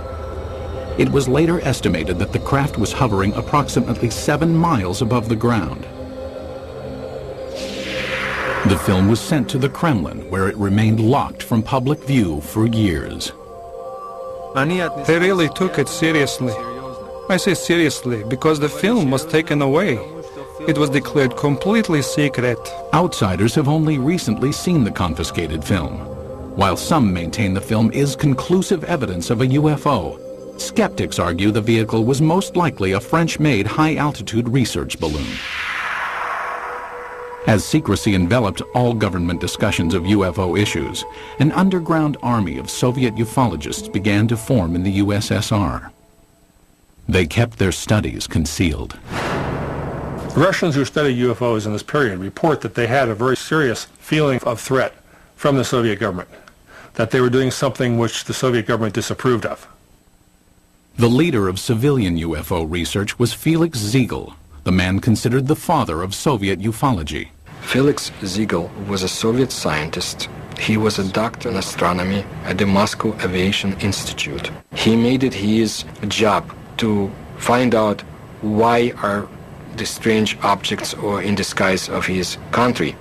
It was later estimated that the craft was hovering approximately 7 miles above the ground. The film was sent to the Kremlin, where it remained locked from public view for years. They really took it seriously. I say seriously because the film was taken away. It was declared completely secret. Outsiders have only recently seen the confiscated film. While some maintain the film is conclusive evidence of a UFO, skeptics argue the vehicle was most likely a French-made high-altitude research balloon. As secrecy enveloped all government discussions of UFO issues, an underground army of Soviet ufologists began to form in the USSR. They kept their studies concealed. Russians who study UFOs in this period report that they had a very serious feeling of threat from the Soviet government, that they were doing something which the Soviet government disapproved of. The leader of civilian UFO research was Felix Ziegel, the man considered the father of Soviet ufology. Felix Ziegel was a Soviet scientist. He was a doctor in astronomy at the Moscow Aviation Institute. He made it his job to find out why are the strange objects or in the skies of his country.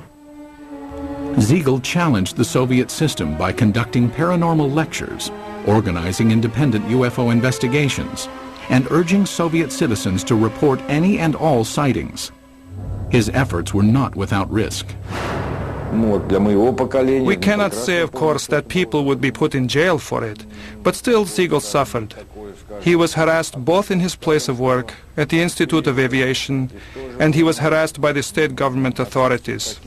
Ziegel challenged the Soviet system by conducting paranormal lectures, organizing independent UFO investigations, and urging Soviet citizens to report any and all sightings. His efforts were not without risk. We cannot say, of course, that people would be put in jail for it, but still Ziegel suffered. He was harassed both in his place of work, at the Institute of Aviation, and he was harassed by the state government authorities.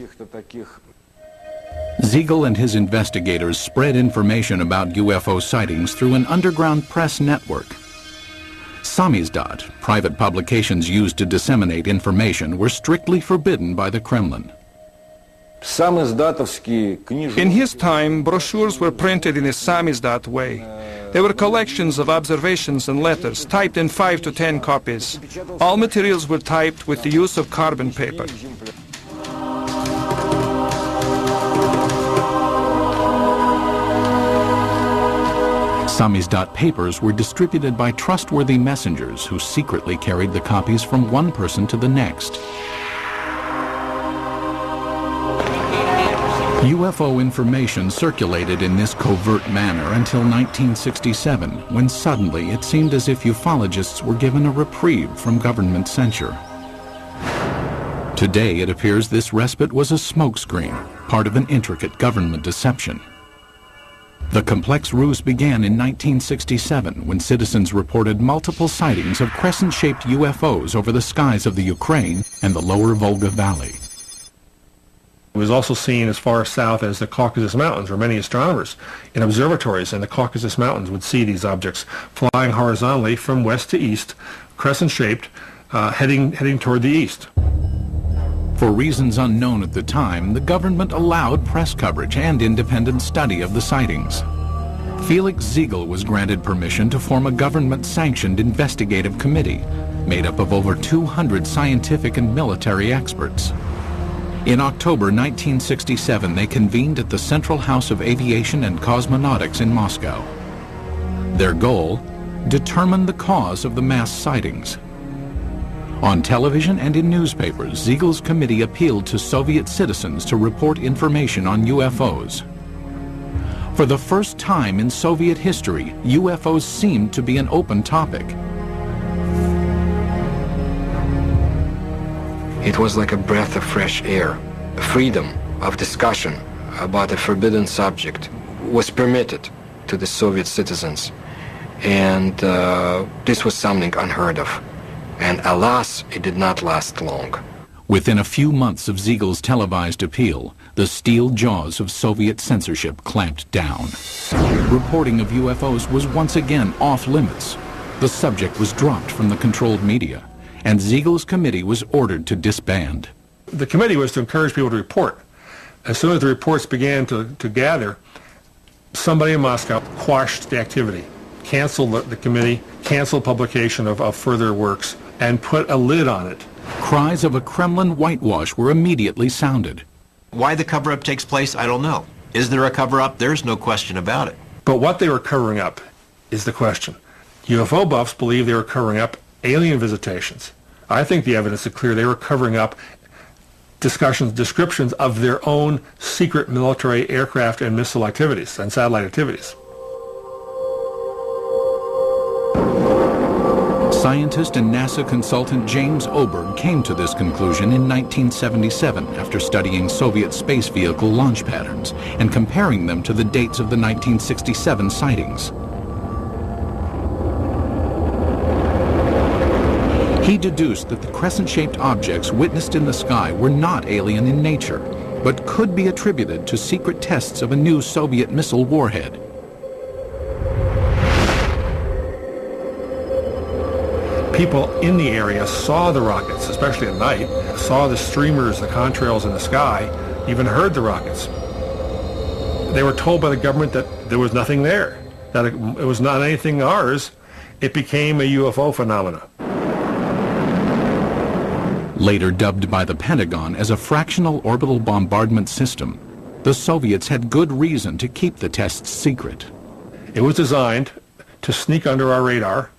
Ziegel and his investigators spread information about UFO sightings through an underground press network. Samizdat, private publications used to disseminate information, were strictly forbidden by the Kremlin. In his time, brochures were printed in a samizdat way. They were collections of observations and letters, typed in 5 to 10 copies. All materials were typed with the use of carbon paper. Samizdat papers were distributed by trustworthy messengers who secretly carried the copies from one person to the next. UFO information circulated in this covert manner until 1967, when suddenly it seemed as if ufologists were given a reprieve from government censure. Today, it appears this respite was a smokescreen, part of an intricate government deception. The complex ruse began in 1967 when citizens reported multiple sightings of crescent-shaped UFOs over the skies of the Ukraine and the lower Volga Valley. It was also seen as far south as the Caucasus Mountains, where many astronomers in observatories in the Caucasus Mountains would see these objects flying horizontally from west to east, crescent-shaped, heading toward the east. For reasons unknown at the time, the government allowed press coverage and independent study of the sightings. Felix Ziegel was granted permission to form a government-sanctioned investigative committee made up of over 200 scientific and military experts. In October 1967, they convened at the Central House of Aviation and Cosmonautics in Moscow. Their goal? Determine the cause of the mass sightings. On television and in newspapers, Ziegel's committee appealed to Soviet citizens to report information on UFOs. For the first time in Soviet history, UFOs seemed to be an open topic. It was like a breath of fresh air. Freedom of discussion about a forbidden subject was permitted to the Soviet citizens. And this was something unheard of. And alas, it did not last long. Within a few months of Ziegel's televised appeal, the steel jaws of Soviet censorship clamped down. Reporting of UFOs was once again off limits. The subject was dropped from the controlled media, and Ziegel's committee was ordered to disband. The committee was to encourage people to report. As soon as the reports began to gather, somebody in Moscow quashed the activity, canceled the committee, canceled publication of further works, and put a lid on it. Cries of a Kremlin whitewash were immediately sounded. Why the cover-up takes place, I don't know. Is there a cover-up? There's no question about it. But what they were covering up is the question. UFO buffs believe they were covering up alien visitations. I think the evidence is clear they were covering up descriptions of their own secret military aircraft and missile activities and satellite activities. Scientist and NASA consultant James Oberg came to this conclusion in 1977 after studying Soviet space vehicle launch patterns and comparing them to the dates of the 1967 sightings. He deduced that the crescent-shaped objects witnessed in the sky were not alien in nature, but could be attributed to secret tests of a new Soviet missile warhead. People in the area saw the rockets, especially at night, saw the streamers, the contrails in the sky, even heard the rockets. They were told by the government that there was nothing there, that it was not anything ours. It became a UFO phenomena. Later dubbed by the Pentagon as a fractional orbital bombardment system, the Soviets had good reason to keep the tests secret. It was designed to sneak under our radar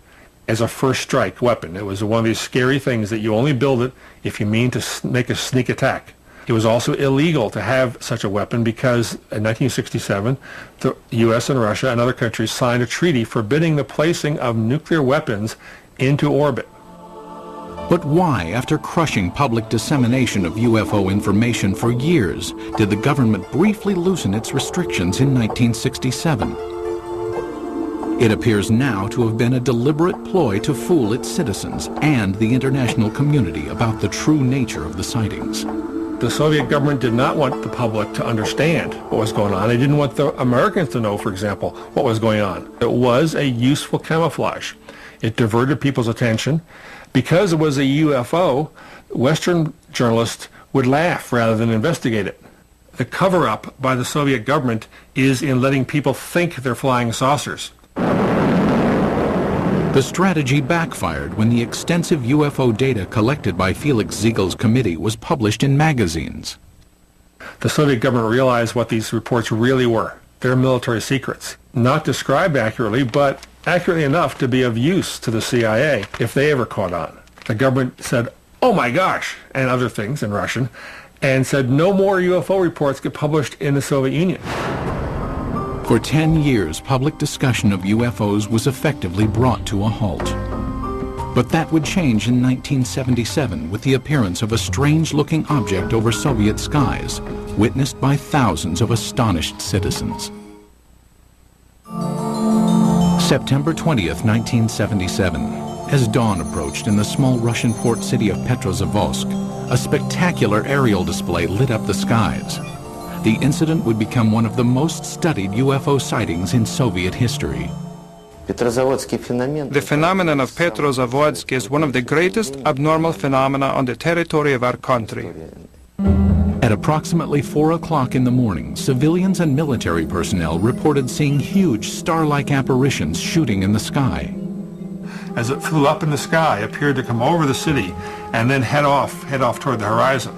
as a first strike weapon. It was one of these scary things that you only build it if you mean to make a sneak attack. It was also illegal to have such a weapon because in 1967, the U.S. and Russia and other countries signed a treaty forbidding the placing of nuclear weapons into orbit. But why, after crushing public dissemination of UFO information for years, did the government briefly loosen its restrictions in 1967? It appears now to have been a deliberate ploy to fool its citizens and the international community about the true nature of the sightings. The Soviet government did not want the public to understand what was going on. They didn't want the Americans to know, for example, what was going on. It was a useful camouflage. It diverted people's attention. Because it was a UFO, Western journalists would laugh rather than investigate it. The cover-up by the Soviet government is in letting people think they're flying saucers. The strategy backfired when the extensive UFO data collected by Felix Ziegel's committee was published in magazines. The Soviet government realized what these reports really were. They're military secrets. Not described accurately, but accurately enough to be of use to the CIA if they ever caught on. The government said, "Oh my gosh," and other things in Russian, and said no more UFO reports get published in the Soviet Union. For 10 years, public discussion of UFOs was effectively brought to a halt. But that would change in 1977 with the appearance of a strange-looking object over Soviet skies, witnessed by thousands of astonished citizens. September 20th, 1977. As dawn approached in the small Russian port city of Petrozavodsk, a spectacular aerial display lit up the skies. The incident would become one of the most studied UFO sightings in Soviet history. The phenomenon of Petrozavodsk is one of the greatest abnormal phenomena on the territory of our country. At approximately 4 o'clock in the morning, civilians and military personnel reported seeing huge star-like apparitions shooting in the sky. As it flew up in the sky, appeared to come over the city and then head off toward the horizon.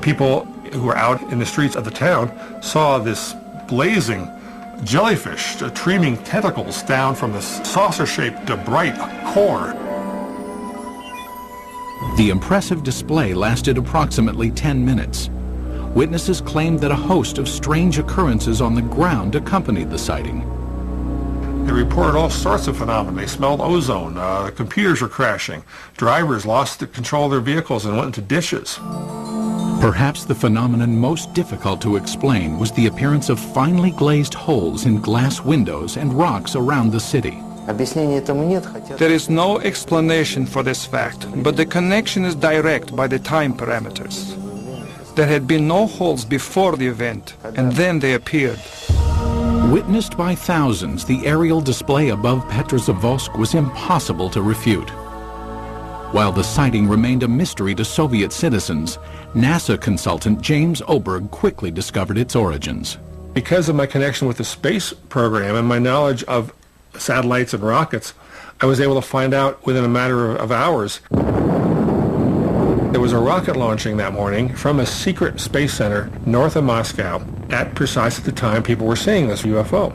People who were out in the streets of the town saw this blazing jellyfish streaming tentacles down from the saucer-shaped bright core. The impressive display lasted approximately 10 minutes. Witnesses claimed that a host of strange occurrences on the ground accompanied the sighting. They reported all sorts of phenomena. They smelled ozone, computers were crashing, drivers lost control of their vehicles and went into ditches. Perhaps the phenomenon most difficult to explain was the appearance of finely glazed holes in glass windows and rocks around the city. There is no explanation for this fact, but the connection is direct by the time parameters. There had been no holes before the event, and then they appeared. Witnessed by thousands, the aerial display above Petrozavodsk was impossible to refute. While the sighting remained a mystery to Soviet citizens, NASA consultant James Oberg quickly discovered its origins. Because of my connection with the space program and my knowledge of satellites and rockets, I was able to find out within a matter of hours. There was a rocket launching that morning from a secret space center north of Moscow at precisely the time people were seeing this UFO.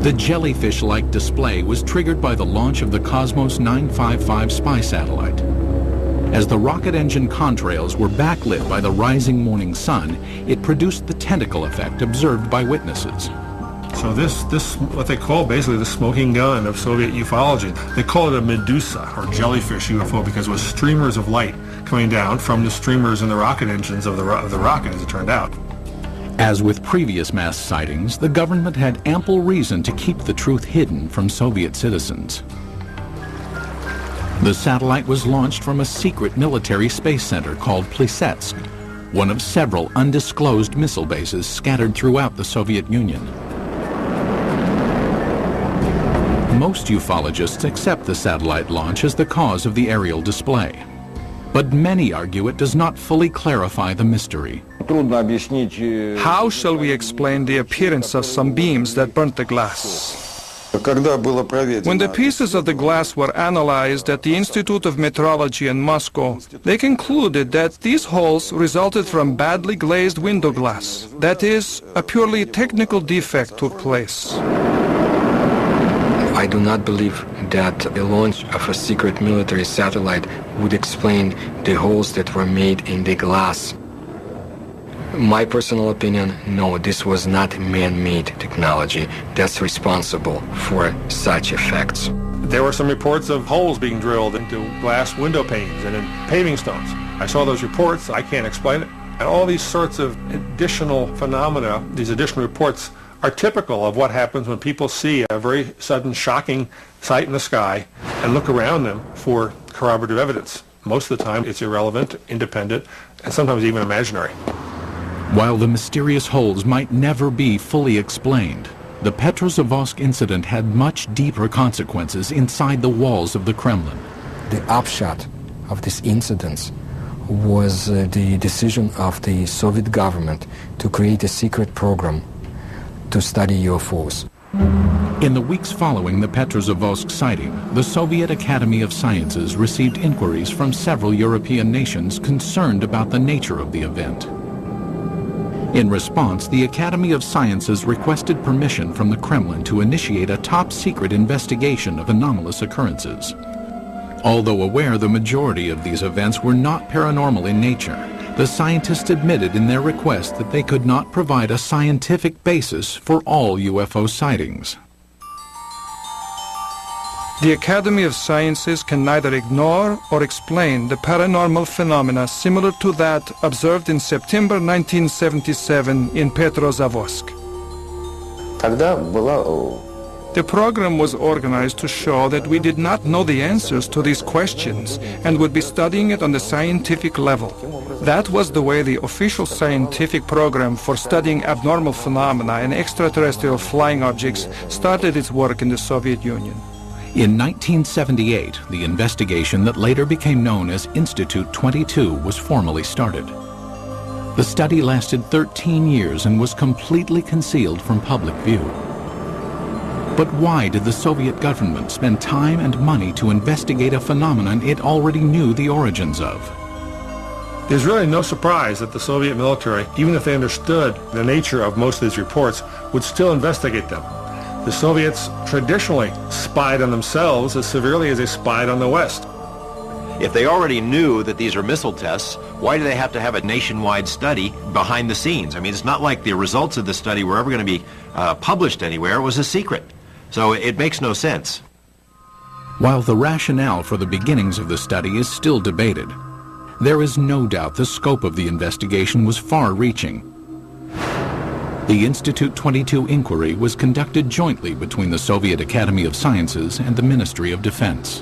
The jellyfish-like display was triggered by the launch of the Cosmos 955 spy satellite. As the rocket engine contrails were backlit by the rising morning sun, it produced the tentacle effect observed by witnesses. So this what they call basically the smoking gun of Soviet ufology. They call it a Medusa, or jellyfish UFO, because it was streamers of light coming down from the streamers in the rocket engines of the rocket, as it turned out. As with previous mass sightings, the government had ample reason to keep the truth hidden from Soviet citizens. The satellite was launched from a secret military space center called Plesetsk, one of several undisclosed missile bases scattered throughout the Soviet Union. Most ufologists accept the satellite launch as the cause of the aerial display. But many argue it does not fully clarify the mystery. How shall we explain the appearance of some beams that burnt the glass? When the pieces of the glass were analyzed at the Institute of Metrology in Moscow, they concluded that these holes resulted from badly glazed window glass. That is, a purely technical defect took place. I do not believe that the launch of a secret military satellite would explain the holes that were made in the glass. My personal opinion, no, this was not man-made technology that's responsible for such effects. There were some reports of holes being drilled into glass window panes and in paving stones. I saw those reports. I can't explain it. And all these sorts of additional phenomena, these additional reports, are typical of what happens when people see a very sudden, shocking sight in the sky and look around them for corroborative evidence. Most of the time, it's irrelevant, independent, and sometimes even imaginary. While the mysterious holes might never be fully explained, the Petrozavodsk incident had much deeper consequences inside the walls of the Kremlin. The upshot of this incident was the decision of the Soviet government to create a secret program to study UFOs. In the weeks following the Petrozavodsk sighting, the Soviet Academy of Sciences received inquiries from several European nations concerned about the nature of the event. In response, the Academy of Sciences requested permission from the Kremlin to initiate a top-secret investigation of anomalous occurrences. Although aware the majority of these events were not paranormal in nature, the scientists admitted in their request that they could not provide a scientific basis for all UFO sightings. The Academy of Sciences can neither ignore or explain the paranormal phenomena similar to that observed in September 1977 in Petrozavodsk. The program was organized to show that we did not know the answers to these questions and would be studying it on the scientific level. That was the way the official scientific program for studying abnormal phenomena and extraterrestrial flying objects started its work in the Soviet Union. In 1978, the investigation that later became known as Institute 22 was formally started. The study lasted 13 years and was completely concealed from public view. But why did the Soviet government spend time and money to investigate a phenomenon it already knew the origins of? There's really no surprise that the Soviet military, even if they understood the nature of most of these reports, would still investigate them. The Soviets traditionally spied on themselves as severely as they spied on the West. If they already knew that these are missile tests, why do they have to have a nationwide study behind the scenes? I mean, it's not like the results of the study were ever going to be published anywhere. It was a secret. So it makes no sense. While the rationale for the beginnings of the study is still debated, there is no doubt the scope of the investigation was far-reaching. The Institute 22 inquiry was conducted jointly between the Soviet Academy of Sciences and the Ministry of Defense.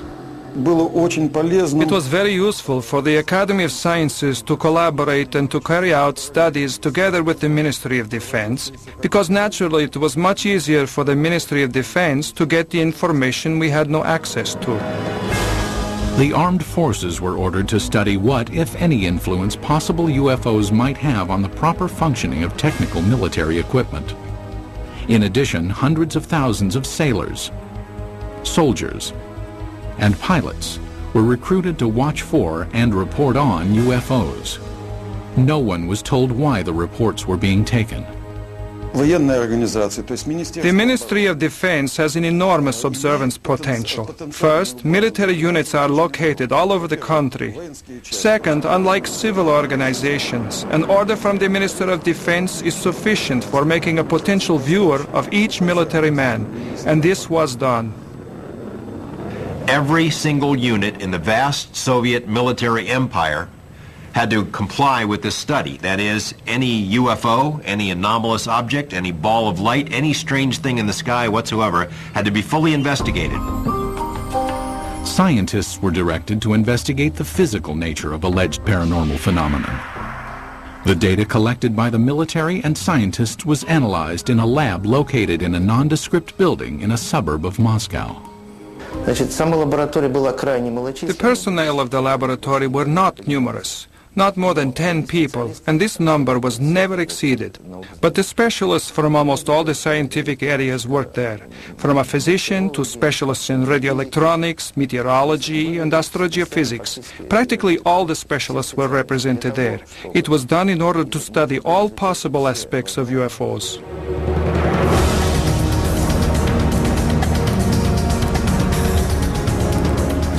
It was very useful for the Academy of Sciences to collaborate and to carry out studies together with the Ministry of Defense, because naturally it was much easier for the Ministry of Defense to get the information we had no access to. The armed forces were ordered to study what, if any, influence possible UFOs might have on the proper functioning of technical military equipment. In addition, hundreds of thousands of sailors, soldiers, and pilots were recruited to watch for and report on UFOs. No one was told why the reports were being taken. The Ministry of Defense has an enormous observance potential. First, military units are located all over the country. Second, unlike civil organizations, an order from the Minister of Defense is sufficient for making a potential viewer of each military man, and this was done. Every single unit in the vast Soviet military empire had to comply with this study. That is, any UFO, any anomalous object, any ball of light, any strange thing in the sky whatsoever had to be fully investigated. Scientists were directed to investigate the physical nature of alleged paranormal phenomena. The data collected by the military and scientists was analyzed in a lab located in a nondescript building in a suburb of Moscow. The personnel of the laboratory were not numerous. Not more than 10 people, and this number was never exceeded. But the specialists from almost all the scientific areas worked there, from a physician to specialists in radioelectronics, meteorology, and astrogeophysics. Practically all the specialists were represented there. It was done in order to study all possible aspects of UFOs.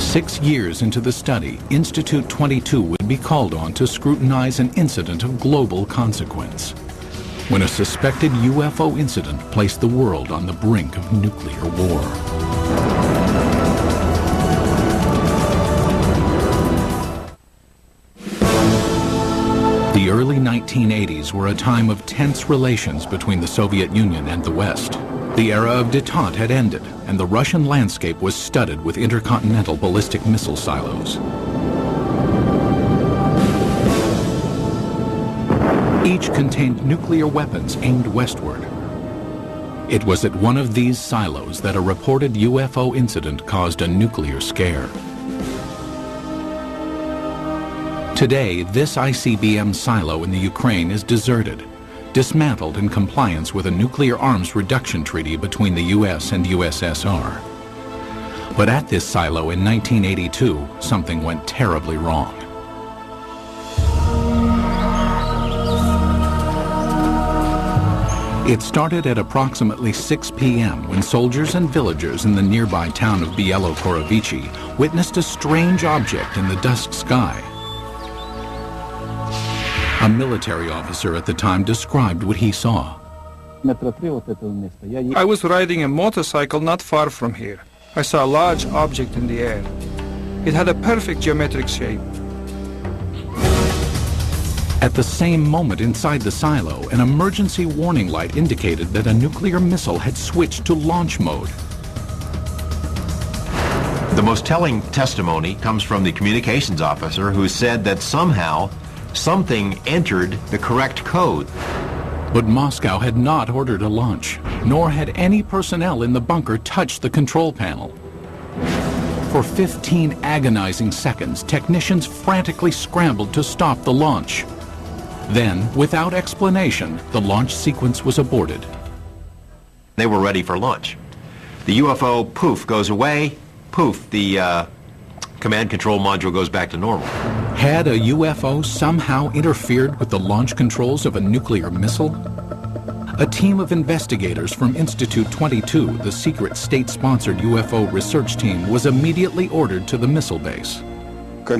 6 years into the study, Institute 22 would be called on to scrutinize an incident of global consequence, when a suspected UFO incident placed the world on the brink of nuclear war. The early 1980s were a time of tense relations between the Soviet Union and the West. The era of détente had ended, and the Russian landscape was studded with intercontinental ballistic missile silos. Each contained nuclear weapons aimed westward. It was at one of these silos that a reported UFO incident caused a nuclear scare. Today, this ICBM silo in the Ukraine is deserted, dismantled in compliance with a nuclear arms reduction treaty between the US and USSR. But at this silo in 1982, something went terribly wrong. It started at approximately 6 p.m. when soldiers and villagers in the nearby town of Bielo-Korovichi witnessed a strange object in the dusk sky. A military officer at the time described what he saw. I was riding a motorcycle not far from here. I saw a large object in the air. It had a perfect geometric shape. At the same moment inside the silo, an emergency warning light indicated that a nuclear missile had switched to launch mode. The most telling testimony comes from the communications officer who said that somehow something entered the correct code. But Moscow had not ordered a launch, nor had any personnel in the bunker touched the control panel. For 15 agonizing seconds, technicians frantically scrambled to stop the launch. Then, without explanation, the launch sequence was aborted. They were ready for launch. The UFO, poof, goes away. Poof, the command control module goes back to normal. Had a UFO somehow interfered with the launch controls of a nuclear missile? A team of investigators from Institute 22, the secret state-sponsored UFO research team, was immediately ordered to the missile base. They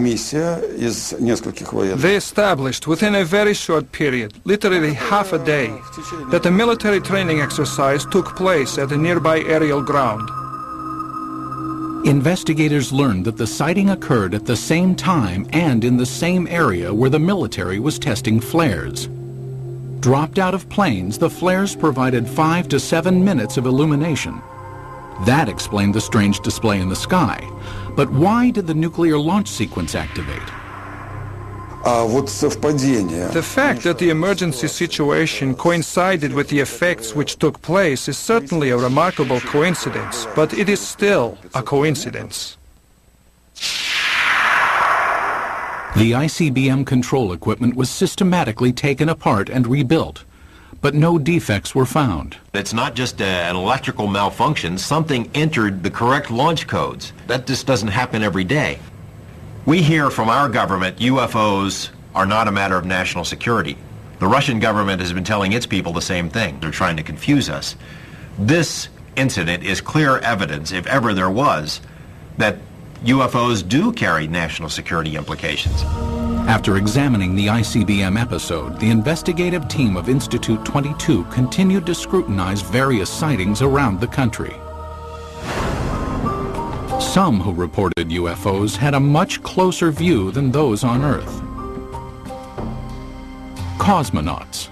established within a very short period, literally half a day, that a military training exercise took place at a nearby aerial ground. Investigators learned that the sighting occurred at the same time and in the same area where the military was testing flares. Dropped out of planes, the flares provided 5 to 7 minutes of illumination. That explained the strange display in the sky. But why did the nuclear launch sequence activate? The fact that the emergency situation coincided with the effects which took place is certainly a remarkable coincidence, but it is still a coincidence. The ICBM control equipment was systematically taken apart and rebuilt, but no defects were found. It's not just an electrical malfunction. Something entered the correct launch codes. That just doesn't happen every day. We hear from our government UFOs are not a matter of national security. The Russian government has been telling its people the same thing. They're trying to confuse us. This incident is clear evidence, if ever there was, that UFOs do carry national security implications. After examining the ICBM episode, the investigative team of Institute 22 continued to scrutinize various sightings around the country. Some who reported UFOs had a much closer view than those on Earth. Cosmonauts.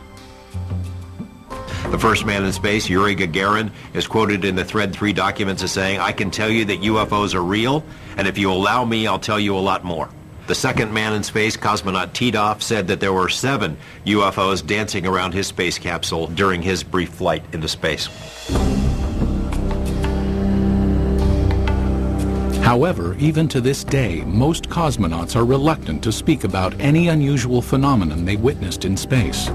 The first man in space, Yuri Gagarin, is quoted in the Thread 3 documents as saying, "I can tell you that UFOs are real, and if you allow me, I'll tell you a lot more." The second man in space, cosmonaut Titov, said that there were 7 UFOs dancing around his space capsule during his brief flight into space. However, even to this day, most cosmonauts are reluctant to speak about any unusual phenomenon they witnessed in space.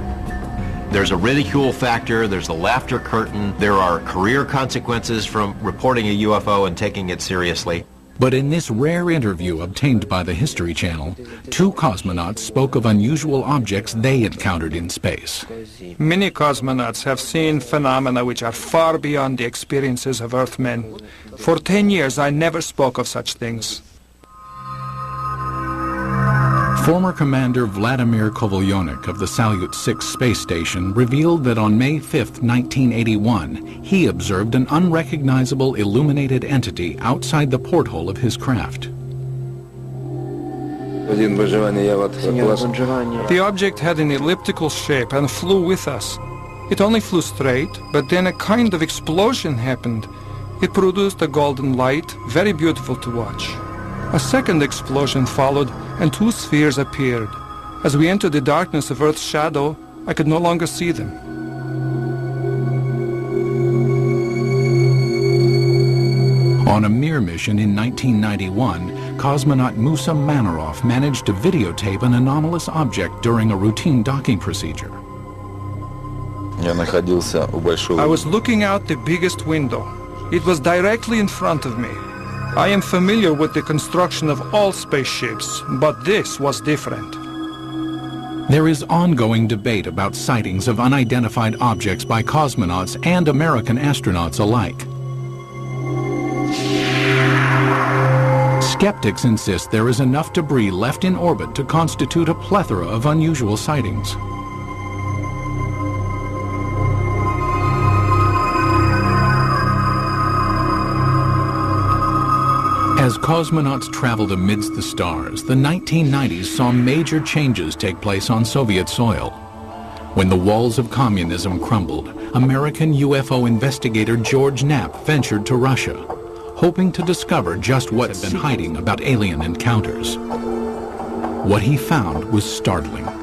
There's a ridicule factor, there's a laughter curtain, there are career consequences from reporting a UFO and taking it seriously. But in this rare interview obtained by the History Channel, 2 cosmonauts spoke of unusual objects they encountered in space. Many cosmonauts have seen phenomena which are far beyond the experiences of Earthmen. For 10 years, I never spoke of such things. Former Commander Vladimir Kovalyonik of the Salyut 6 space station revealed that on May 5, 1981, he observed an unrecognizable illuminated entity outside the porthole of his craft. The object had an elliptical shape and flew with us. It only flew straight, but then a kind of explosion happened. It produced a golden light, very beautiful to watch. A second explosion followed, and 2 spheres appeared. As we entered the darkness of Earth's shadow, I could no longer see them. On a Mir mission in 1991, cosmonaut Musa Manarov managed to videotape an anomalous object during a routine docking procedure. I was looking out the biggest window. It was directly in front of me. I am familiar with the construction of all spaceships, but this was different. There is ongoing debate about sightings of unidentified objects by cosmonauts and American astronauts alike. Skeptics insist there is enough debris left in orbit to constitute a plethora of unusual sightings. As cosmonauts traveled amidst the stars, the 1990s saw major changes take place on Soviet soil. When the walls of communism crumbled, American UFO investigator George Knapp ventured to Russia, hoping to discover just what had been hiding about alien encounters. What he found was startling.